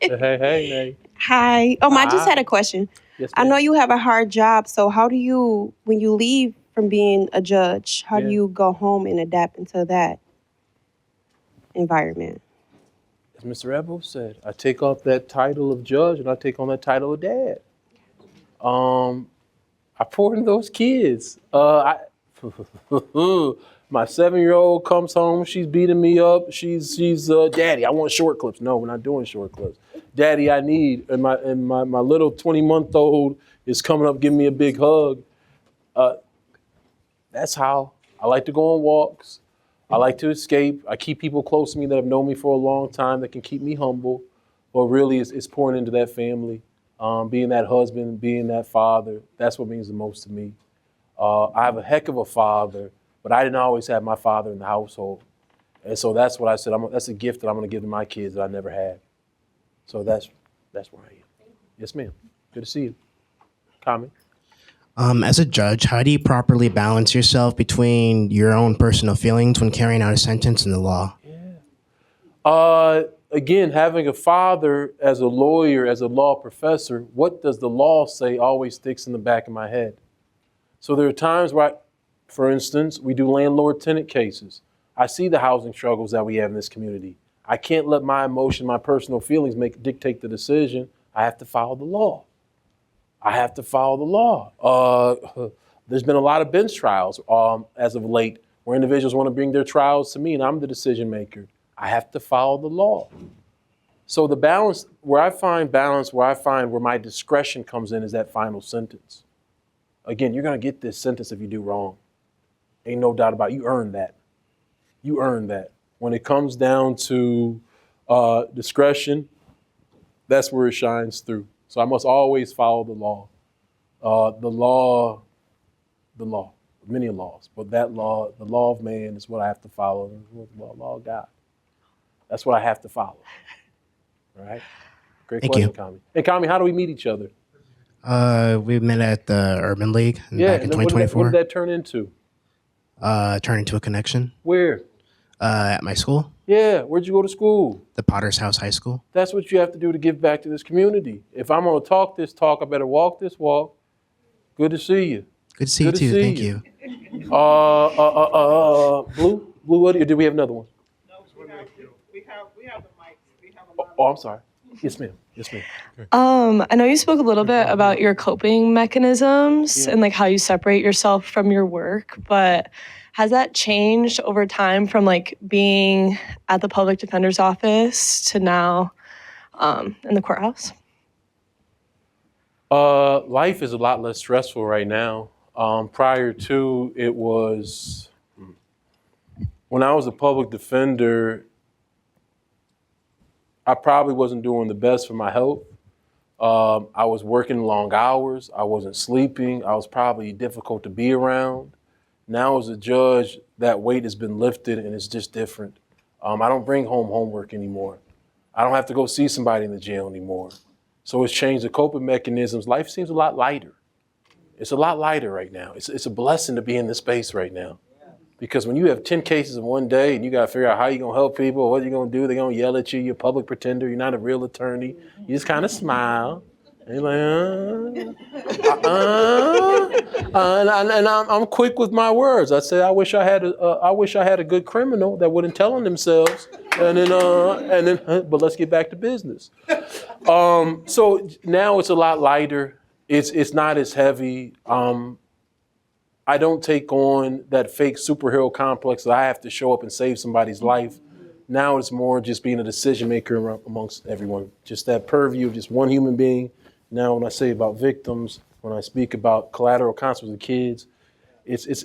Hey. Hi. I just had a question. Yes, I know ma'am. you have a hard job, so how do you, when you leave from being a judge, how do Yeah. you go home and adapt into that environment? As Mr. Evans said, I take off that title of judge and I take on that title of dad. I pour into those kids. My 7-year-old comes home. She's beating me up. She's Daddy, I want short clips. No, we're not doing short clips. Daddy, I need. And my little 20-month-old is coming up, giving me a big hug. That's how I like to go on walks. I like to escape. I keep people close to me that have known me for a long time that can keep me humble. But really, it's pouring into that family, being that husband, being that father. That's what means the most to me. I have a heck of a father, but I didn't always have my father in the household. And so that's what I said. That's a gift that I'm going to give to my kids that I never had. So that's where I am. Yes, ma'am. Good to see you. Comment? As a judge, how do you properly balance yourself between your own personal feelings when carrying out a sentence in the law? Again, having a father as a lawyer, as a law professor, what does the law say always sticks in the back of my head. So there are times where, for instance, we do landlord-tenant cases. I see the housing struggles that we have in this community. I can't let my emotion, my personal feelings dictate the decision. I have to follow the law. There's been a lot of bench trials as of late where individuals want to bring their trials to me and I'm the decision maker. I have to follow the law. So the balance, where my discretion comes in is that final sentence. Again, you're going to get this sentence if you do wrong. Ain't no doubt about it. You earned that. You earned that. When it comes down to discretion, that's where it shines through. So I must always follow the law. Many laws, but that law, the law of man is what I have to follow. The law of God. That's what I have to follow. All right? Great Thank question, you. Kami. And Kami, how do we meet each other? We met at the Urban League back in and then 2024. what did that turn into? Turned into a connection Where? at my school, Yeah, where'd you go to school? the Potter's House High School. That's what you have to do to give back to this community. If I'm going to talk this talk, I better walk this walk. Good to see you. Good to see you Good to too. see Thank you. you. Blue, what do we have another one? No, we have the mics. We have a lot of. Oh, I'm sorry. Yes, ma'am. I know you spoke a little bit about your coping mechanisms and like how you separate yourself from your work, but has that changed over time from like being at the public defender's office to now in the courthouse? Life is a lot less stressful right now. Prior to it was, when I was a public defender, I probably wasn't doing the best for my health. I was working long hours. I wasn't sleeping. I was probably difficult to be around. Now as a judge, that weight has been lifted and it's just different. I don't bring home homework anymore. I don't have to go see somebody in the jail anymore. So it's changed the coping mechanisms. Life seems a lot lighter. It's a lot lighter right now. It's a blessing to be in this space right now. Because when you have 10 cases in one day and you got to figure out how you're going to help people, what you're going to do, they're going to yell at you, you're a public pretender, you're not a real attorney. You just kind of smile. And you're like, and I'm quick with my words. I say, I wish I had a good criminal that wouldn't tell on themselves. But let's get back to business. So now it's a lot lighter. It's not as heavy. I don't take on that fake superhero complex that I have to show up and save somebody's life. Now it's more just being a decision maker amongst everyone. Just that purview of just one human being. Now when I say about victims, when I speak about collateral consequences of kids, it's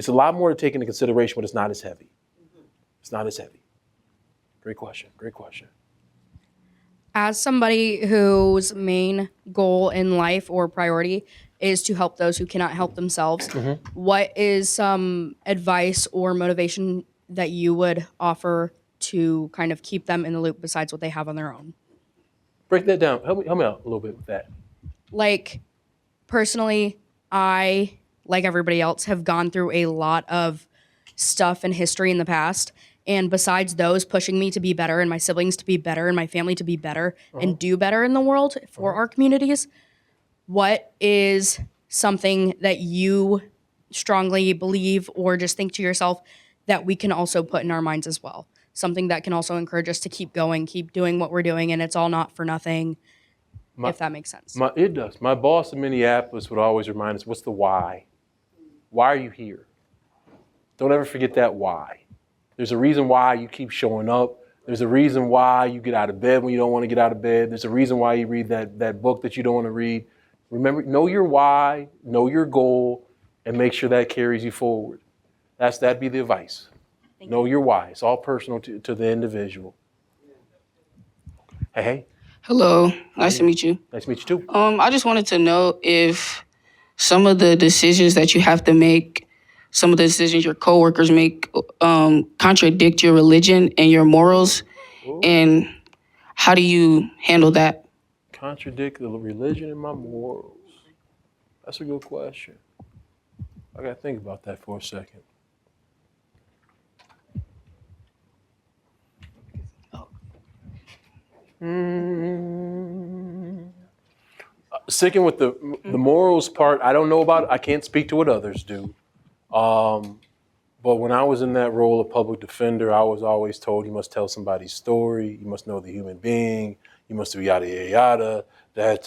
a lot more to take into consideration, but it's not as heavy. It's not as heavy. Great question. As somebody whose main goal in life or priority is to help those who cannot help themselves, what is some advice or motivation that you would offer to kind of keep them in the loop besides what they have on their own? Break that down. Help me out a little bit with that. Like, personally, I, like everybody else, have gone through a lot of stuff in history in the past, And besides those pushing me to be better and my siblings to be better and my family to be better and do better in the world for our communities, what is something that you strongly believe or just think to yourself that we can also put in our minds as well? Something that can also encourage us to keep going, keep doing what we're doing, and it's all not for nothing, if that makes sense. It does. My boss in Minneapolis would always remind us, what's the why? Why are you here? Don't ever forget that why. There's a reason why you keep showing up. There's a reason why you get out of bed when you don't want to get out of bed. There's a reason why you read that book that you don't want to read. Remember, know your why, know your goal, and make sure that carries you forward. That'd be the advice. Know your why. It's all personal to the individual. Hey. Hello, nice to meet you. Nice to meet you too. I just wanted to know if some of the decisions that you have to make, some of the decisions your coworkers make, contradict your religion and your morals, and how do you handle that? Contradict the religion and my morals. That's a good question. I gotta think about that for a second. Sticking with the morals part, I don't know about it. I can't speak to what others do. But when I was in that role of public defender, I was always told you must tell somebody's story, you must know the human being, you must be yada yada yada. That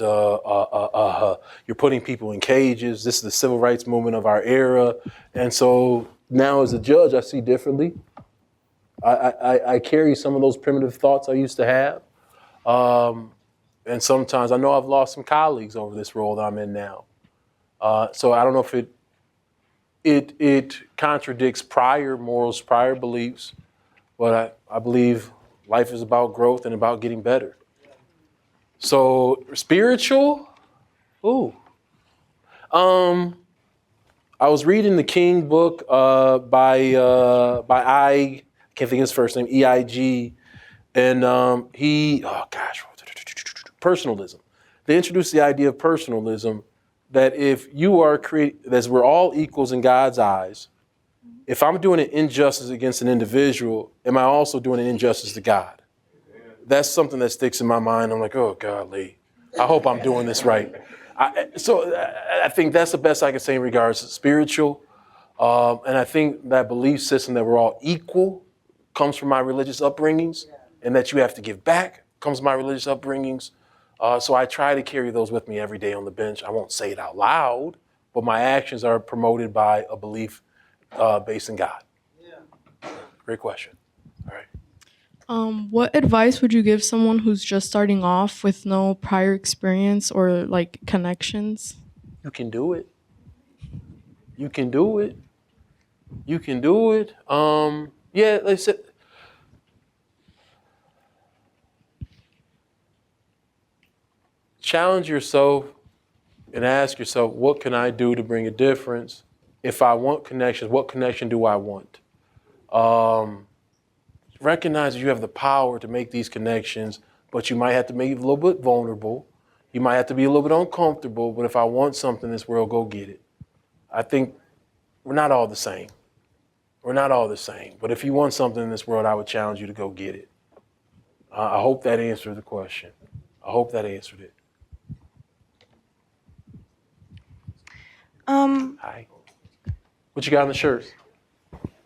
you're putting people in cages. This is the civil rights movement of our era, and so now as a judge, I see differently. I carry some of those primitive thoughts I used to have. And sometimes I know I've lost some colleagues over this role that I'm in now. So I don't know if it contradicts prior morals, prior beliefs, but I believe life is about growth and about getting better. So spiritual, I was reading the King book by I can't think of his first name, EIG, and personalism. They introduced the idea of personalism, that if you are as we're all equals in God's eyes, if I'm doing an injustice against an individual, am I also doing an injustice to God? That's something that sticks in my mind. I'm like, oh, golly, I hope I'm doing this right. So I think that's the best I can say in regards to spiritual. And I think that belief system that we're all equal comes from my religious upbringings, and that you have to give back comes from my religious upbringings. So I try to carry those with me every day on the bench. I won't say it out loud, but my actions are promoted by a belief based in God. Yeah. Great question. All right. What advice would you give someone who's just starting off with no prior experience or like connections? You can do it. You can do it. You can do it. Yeah, like I said, challenge yourself and ask yourself, what can I do to bring a difference? If I want connections, what connection do I want? Recognize that you have the power to make these connections, but you might have to make it a little bit vulnerable. You might have to be a little bit uncomfortable, but if I want something in this world, go get it. I think we're not all the same. We're not all the same. But if you want something in this world, I would challenge you to go get it. I hope that answered the question. I hope that answered it. Hi. What you got on the shirt?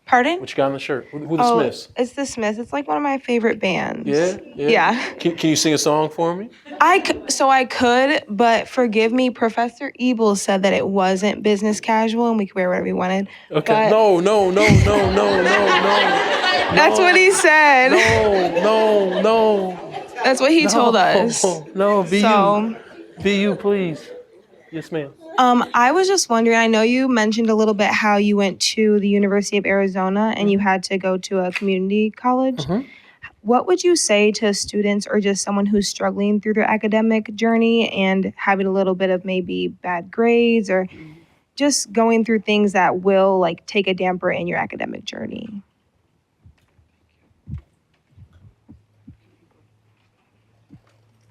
Pardon? What you got on the shirt? Who the Smiths? It's the Smiths. It's like one of my favorite bands. Yeah? Yeah. Can you sing a song for me? I could, but forgive me, Professor Ebel said that it wasn't business casual and we could wear whatever we wanted. Okay. But No. that's what he said. No. That's what he told us. No, be So, you. Be you, please. Yes, ma'am. I was just wondering, I know you mentioned a little bit how you went to the University of Arizona and you had to go to a community college. Mm-hmm. What would you say to students or just someone who's struggling through their academic journey and having a little bit of maybe bad grades or just going through things that will like take a damper in your academic journey?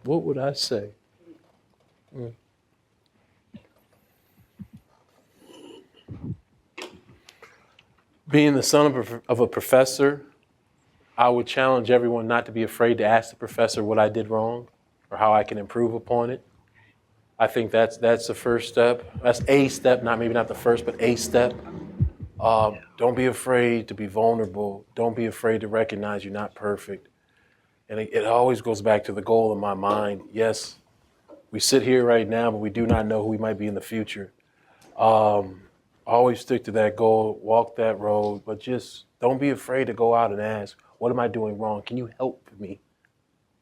What would I say? Being the son of a professor, I would challenge everyone not to be afraid to ask the professor what I did wrong or how I can improve upon it. I think that's the first step. That's a step, maybe not the first, but a step. Don't be afraid to be vulnerable. Don't be afraid to recognize you're not perfect. And it always goes back to the goal in my mind. Yes, we sit here right now, but we do not know who we might be in the future. Always stick to that goal, walk that road, but just don't be afraid to go out and ask, what am I doing wrong? Can you help me?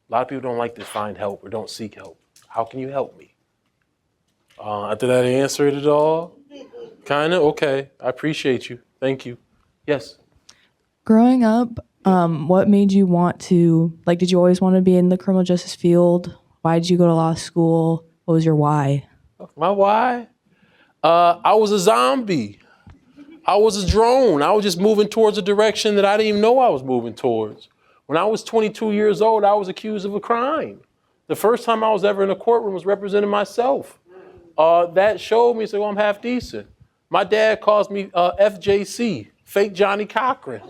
A lot of people don't like to find help or don't seek help. How can you help me? Did that answer it at all? Kind of? Okay. I appreciate you. Thank you. Yes. Growing up, what made you want to, like, did you always want to be in the criminal justice field? Why did you go to law school? What was your why? My why? I was a zombie. I was a drone. I was just moving towards a direction that I didn't even know I was moving towards. When I was 22 years old, I was accused of a crime. The first time I was ever in a courtroom was representing myself. That showed me, so I'm half decent. My dad calls me FJC, fake Johnny Cochran.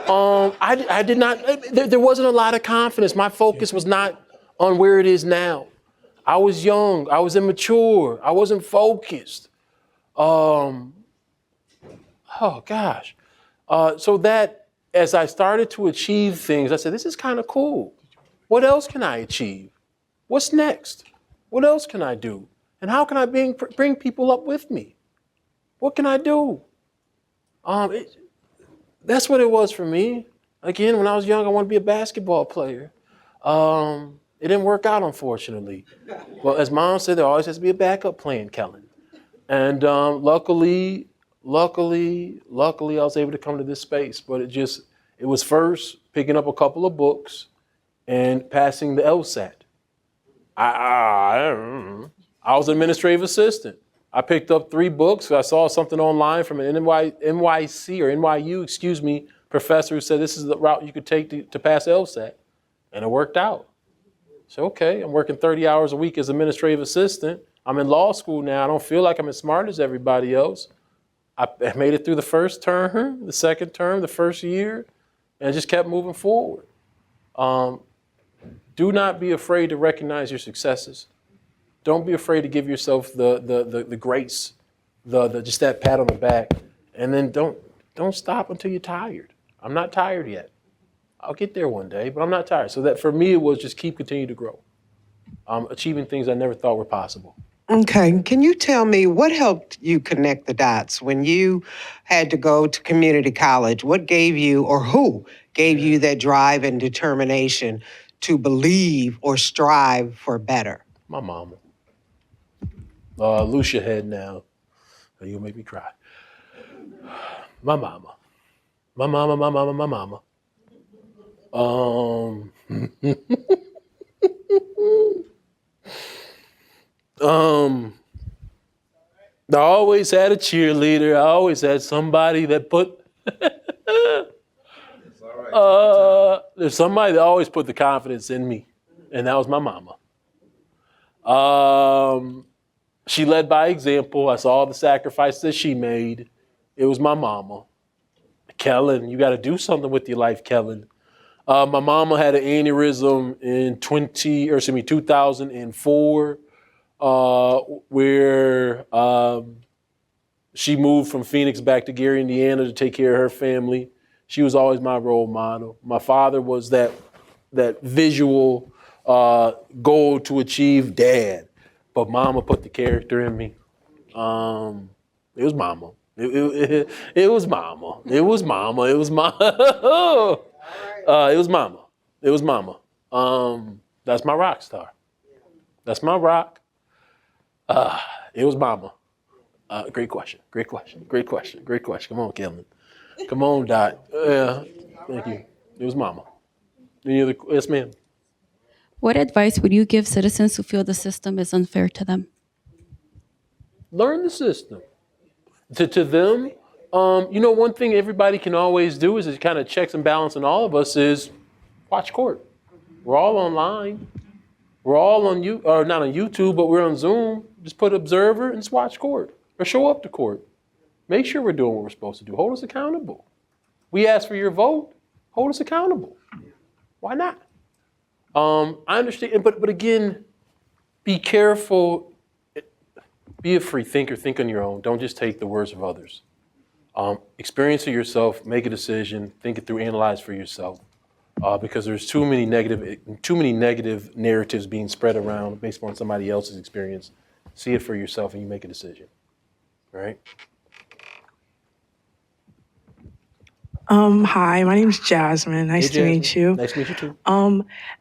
I did not, there wasn't a lot of confidence. My focus was not on where it is now. I was young, I was immature, I wasn't focused. So that, as I started to achieve things, I said, this is kind of cool. What else can I achieve? What's next? What else can I do? And how can I bring people up with me? What can I do? That's what it was for me. Again, when I was young, I wanted to be a basketball player. It didn't work out, unfortunately. Well, as Mom said, there always has to be a backup plan, Kellen. And luckily, I was able to come to this space. But it was first picking up a couple of books and passing the LSAT. I was an administrative assistant. I picked up 3 books. I saw something online from an NYU professor who said this is the route you could take to pass LSAT. And it worked out. So, okay, I'm working 30 hours a week as administrative assistant. I'm in law school now. I don't feel like I'm as smart as everybody else. I made it through the first term, the second term, the first year, and I just kept moving forward. Do not be afraid to recognize your successes. Don't be afraid to give yourself the grace, just that pat on the back, and then don't stop until you're tired. I'm not tired yet. I'll get there one day, but I'm not tired. So that for me, it was just continue to grow, achieving things I never thought were possible. Okay, can you tell me what helped you connect the dots when you had to go to community college? What gave you, or who gave you that drive and determination to believe or strive for better? My mama. Lose your head now, or you'll make me cry. My mama. My mama, my mama, my mama. I always had a cheerleader. I always had somebody that there's somebody that always put the confidence in me, and that was my mama. She led by example. I saw the sacrifice that she made. It was my mama. Kellen, you got to do something with your life, Kellen. My mama had an aneurysm in 2004, where she moved from Phoenix back to Gary, Indiana to take care of her family. She was always my role model. My father was that visual goal to achieve dad, but mama put the character in me. It was mama. It was mama. It was mama. It was mama. It was mama. It was mama. That's my rock star. That's my rock. It was mama. Great question. Great question. Great question. Great question. Come on, Kellen. Come on, Dot. Yeah. Thank you. It was mama. Any other? Yes, ma'am. What advice would you give citizens who feel the system is unfair to them? Learn the system. To them, one thing everybody can always do is kind of checks and balance in all of us is watch court. We're all online. We're all on not on YouTube, but we're on Zoom. Just put observer and just watch court or show up to court. Make sure we're doing what we're supposed to do. Hold us accountable. We ask for your vote. Hold us accountable. Why not? I understand, but again, be careful. Be a free thinker. Think on your own. Don't just take the words of others. Experience it yourself. Make a decision. Think it through. Analyze for yourself. Because there's too many negative narratives being spread around based on somebody else's experience. See it for yourself, and you make a decision. Right? Hi, my name's Jasmine. Nice to meet you. Nice to meet you too.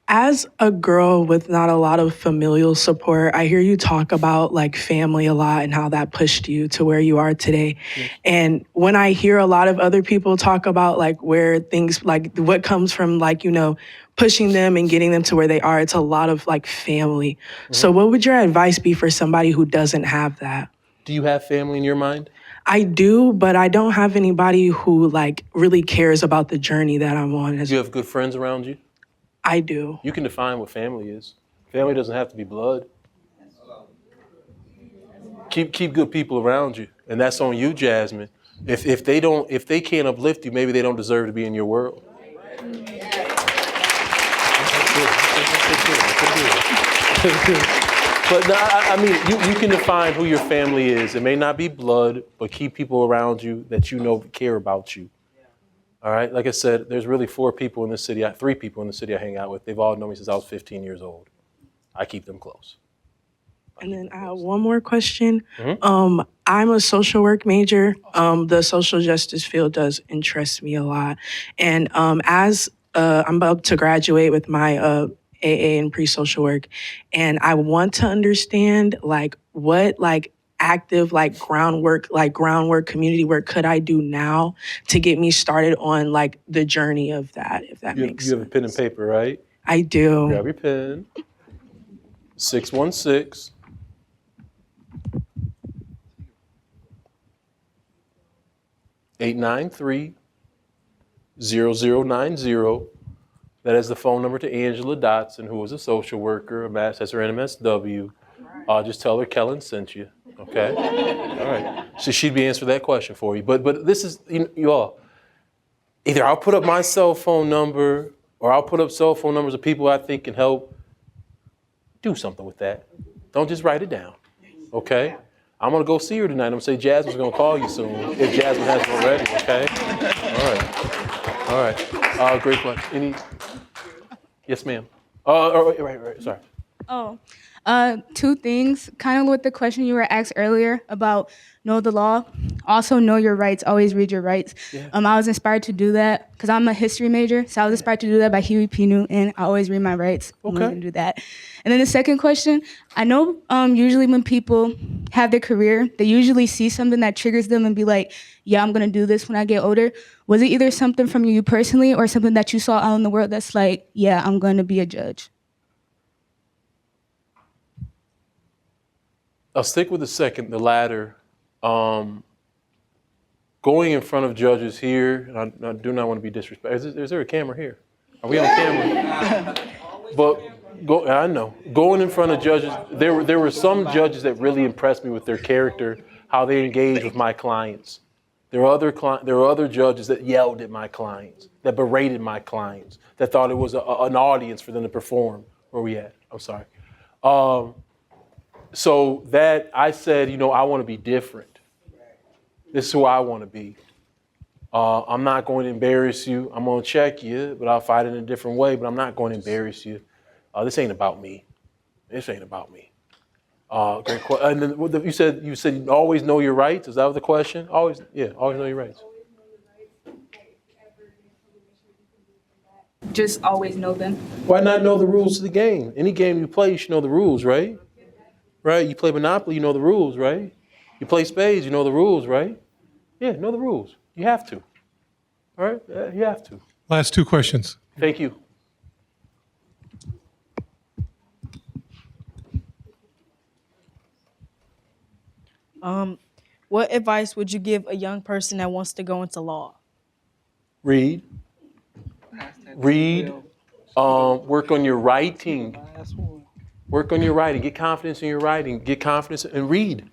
As a girl with not a lot of familial support, I hear you talk about like family a lot and how that pushed you to where you are today. Yes. And when I hear a lot of other people talk about like where things like what comes from like, you know, pushing them and getting them to where they are, it's a lot of like family. So what would your advice be for somebody who doesn't have that? Do you have family in your mind? I do, but I don't have anybody who like really cares about the journey that I'm on. Do you have good friends around you? I do. You can define what family is. Family doesn't have to be blood. Keep good people around you, and that's on you, Jasmine. If they can't uplift you, maybe they don't deserve to be in your world. But no, I mean, you can define who your family is. It may not be blood, but keep people around you that you know care about you. All right? Like I said, there's really 3 people in the city I hang out with. They've all known me since I was 15 years old. I keep them close. And then I have one more question. I'm a social work major. The social justice field does interest me a lot. And as I'm about to graduate with my AA in pre-social work, and I want to understand like what like active like groundwork community work could I do now to get me started on like the journey of that, if that makes sense. You have a pen and paper, right? I do. Grab your pen. 616 893 0090. That is the phone number to Angela Dotson, who is a social worker, has her MSW. Just tell her Kellen sent you, okay? All right. So she'd be answering that question for you. But this is, you all, either I'll put up my cell phone number or I'll put up cell phone numbers of people I think can help. Do something with that. Don't just write it down, okay? I'm going to go see her tonight. I'm going to say Jasmine's going to call you soon, if Jasmine hasn't already, okay? All right. Great question. Yes, ma'am. Right. Sorry. Oh, 2 things. Kind of with the question you were asked earlier about know the law. Also know your rights. Always read your rights. Yeah. I was inspired to do that because I'm a history major. So I was inspired to do that by Huey P. Newton. I always read my rights. Okay. And do that. And then the second question, I know usually when people have their career, they usually see something that triggers them and be like, yeah, I'm going to do this when I get older. Was it either something from you personally or something that you saw out in the world that's like, yeah, I'm going to be a judge? I'll stick with the second, the latter. Going in front of judges here, and I do not want to be disrespectful. Is there a camera here? Are we on camera? But I know. Going in front of judges, there were some judges that really impressed me with their character, how they engaged with my clients. There were other judges that yelled at my clients, that berated my clients, that thought it was an audience for them to perform. Where we at? I'm sorry. So that I said, I want to be different. This is who I want to be. I'm not going to embarrass you. I'm going to check you, but I'll fight in a different way, but I'm not going to embarrass you. This ain't about me. This ain't about me. Great question. And then you said you always know your rights. Is that the question? Always know your rights. Just always know them. Why not know the rules of the game? Any game you play, you should know the rules, right? Right? You play Monopoly, you know the rules, right? You play spades, you know the rules, right? Yeah, know the rules. You have to. All right? You have to. Last 2 questions. Thank you. What advice would you give a young person that wants to go into law? Read. Work on your writing. Work on your writing. Get confidence in your writing. Get confidence and read.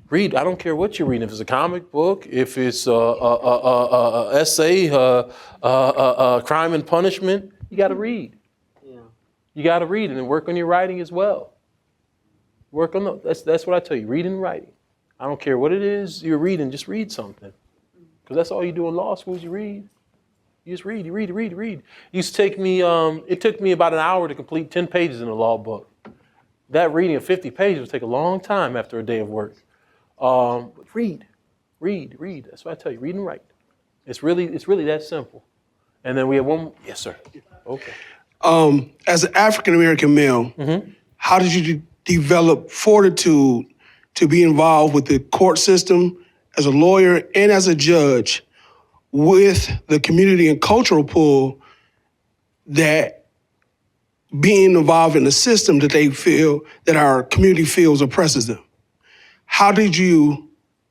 Read. I don't care what you're reading. If it's a comic book, if it's a essay, Crime and Punishment, you got to read. You got to read and then work on your writing as well. Work on that's what I tell you. Reading and writing. I don't care what it is you're reading. Just read something, because that's all you do in law school is you read. You just read. You read. It used to take me. It took me about an hour to complete 10 pages in a law book. That reading of 50 pages would take a long time after a day of work. Read. That's what I tell you. Read and write. It's really that simple. And then we have one. Yes, sir. Okay. As an African American male, how did you develop fortitude to be involved with the court system as a lawyer and as a judge with the community and cultural pull that being involved in the system that they feel, that our community feels oppresses them? How did you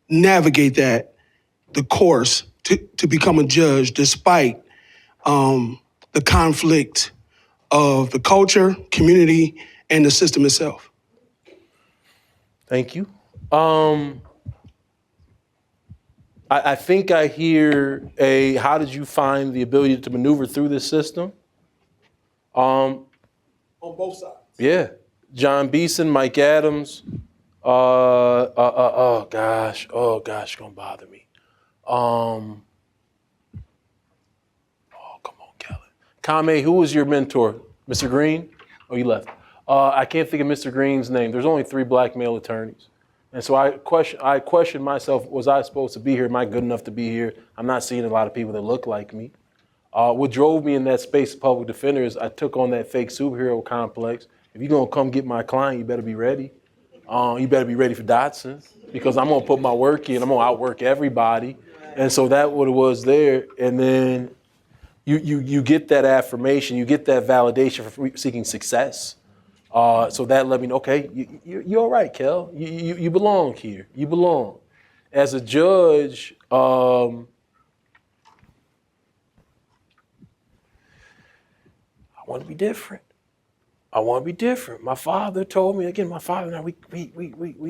navigate the course to become a judge despite the conflict of the culture, community, and the system itself? Thank you. I think I hear how did you find the ability to maneuver through this system? On both sides. Yeah. John Beeson, Mike Adams. Oh gosh, it's gonna bother me. Oh, come on, Kellen. Kame, who was your mentor? Mr. Green? Oh, you left. I can't think of Mr. Green's name. There's only 3 black male attorneys. And so I question myself, was I supposed to be here? Am I good enough to be here? I'm not seeing a lot of people that look like me. What drove me in that space of public defender is I took on that fake superhero complex. If you're gonna come get my client, you better be ready. You better be ready for Dotson, because I'm gonna put my work in. I'm gonna outwork everybody. And so that what it was there. And then you get that affirmation, you get that validation for seeking success. So that let me know, okay, you're all right, Kel. You belong here. You belong. As a judge, I want to be different. My father told me, again, my father and I, we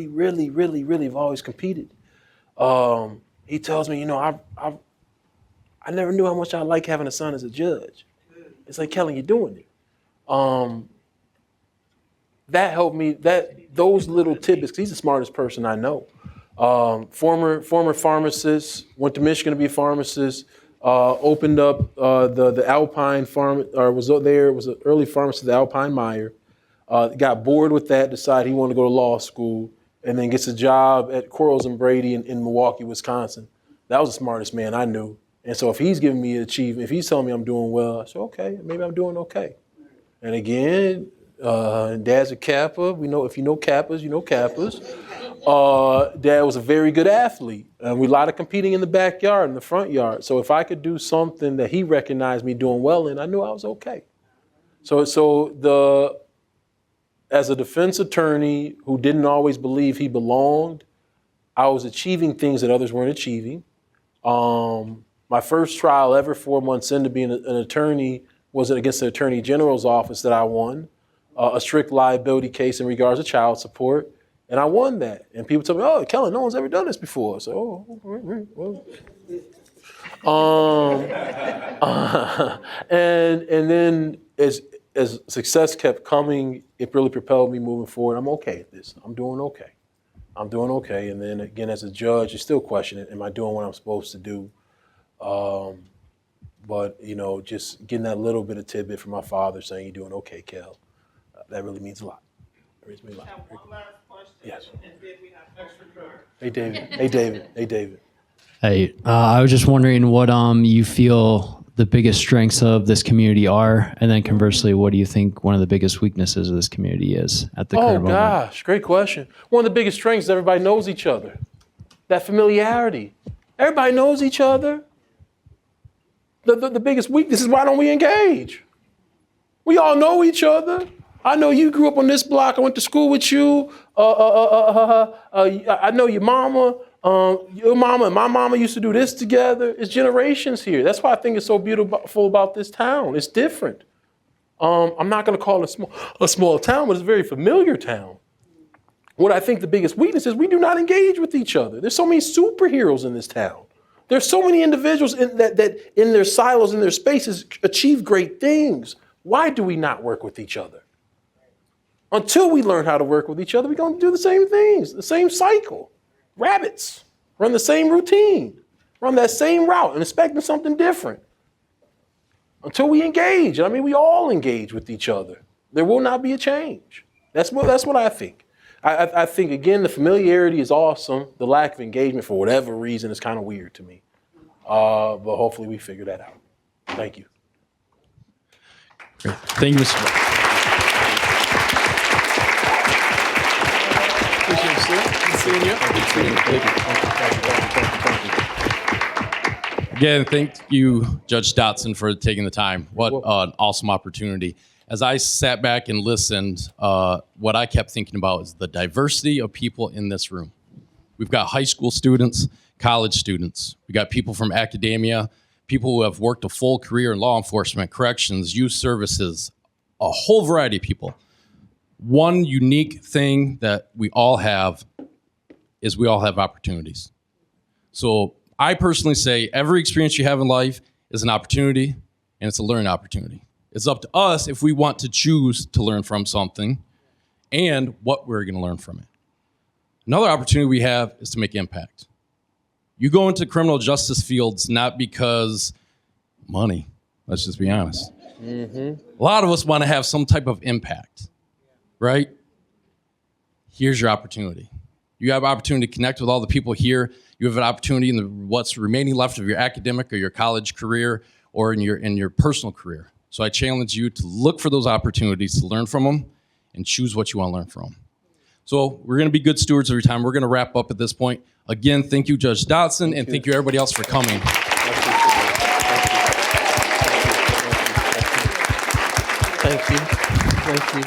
really have always competed. He tells me, I never knew how much I like having a son as a judge. It's like, Kellen, you're doing it. That helped me, those little tidbits, because he's the smartest person I know. Former pharmacist, went to Michigan to be a pharmacist, opened up the Alpine Farm, or was an early pharmacist at the Alpine Meyer, got bored with that, decided he wanted to go to law school, and then gets a job at Quarles and Brady in Milwaukee, Wisconsin. That was the smartest man I knew. And so if he's giving me an achievement, if he's telling me I'm doing well, I said, okay, maybe I'm doing okay. And again, Dad's a Kappa. We know, if you know Kappas, you know Kappas. Dad was a very good athlete. And we a lot of competing in the backyard, in the front yard. So if I could do something that he recognized me doing well in, I knew I was okay. As a defense attorney who didn't always believe he belonged, I was achieving things that others weren't achieving. My first trial ever, 4 months into being an attorney, was against the Attorney General's office that I won. A strict liability case in regards to child support, and I won that. And people tell me, "Oh, Kellen, no one's ever done this before." So, and then as success kept coming, it really propelled me moving forward. I'm okay at this. I'm doing okay. And then again, as a judge, you still question it. Am I doing what I'm supposed to do? But just getting that little bit of tidbit from my father saying, "You're doing okay, Kel." That really means a lot. It means a lot. One last question. Yes. And then we have extra time. Hey, David. Hey, I was just wondering what you feel the biggest strengths of this community are, and then conversely, what do you think one of the biggest weaknesses of this community is at the current moment? Oh gosh, great question. One of the biggest strengths is everybody knows each other. That familiarity. Everybody knows each other. The biggest weakness is, why don't we engage? We all know each other. I know you grew up on this block. I went to school with you. I know your mama. Your mama and my mama used to do this together. It's generations here. That's why I think it's so beautiful about this town. It's different. I'm not going to call it a small town, but it's a very familiar town. What I think the biggest weakness is, we do not engage with each other. There's so many superheroes in this town. There's so many individuals that in their silos, in their spaces, achieve great things. Why do we not work with each other? Until we learn how to work with each other, we're going to do the same things, the same cycle. Rabbits run the same routine, run that same route and expecting something different. Until we engage, I mean, we all engage with each other, there will not be a change. That's what I think. I think, again, the familiarity is awesome. The lack of engagement, for whatever reason, is kind of weird to me. But hopefully we figure that out. Thank you. Great. Thank you, Mr. Again, thank you, Judge Dotson, for taking the time. What an awesome opportunity. As I sat back and listened, what I kept thinking about is the diversity of people in this room. We've got high school students, college students. We got people from academia, people who have worked a full career in law enforcement, corrections, youth services, a whole variety of people. One unique thing that we all have is we all have opportunities. So I personally say every experience you have in life is an opportunity, and it's a learning opportunity. It's up to us if we want to choose to learn from something and what we're going to learn from it. Another opportunity we have is to make impact. You go into criminal justice fields not because money, let's just be honest. A lot of us want to have some type of impact, right? Here's your opportunity. You have an opportunity to connect with all the people here. You have an opportunity in what's remaining left of your academic or your college career or in your personal career. So I challenge you to look for those opportunities, to learn from them, and choose what you want to learn from. So we're going to be good stewards of your time. We're going to wrap up at this point. Again, thank you, Judge Dotson, and thank you everybody else for coming. Thank you. Thank you.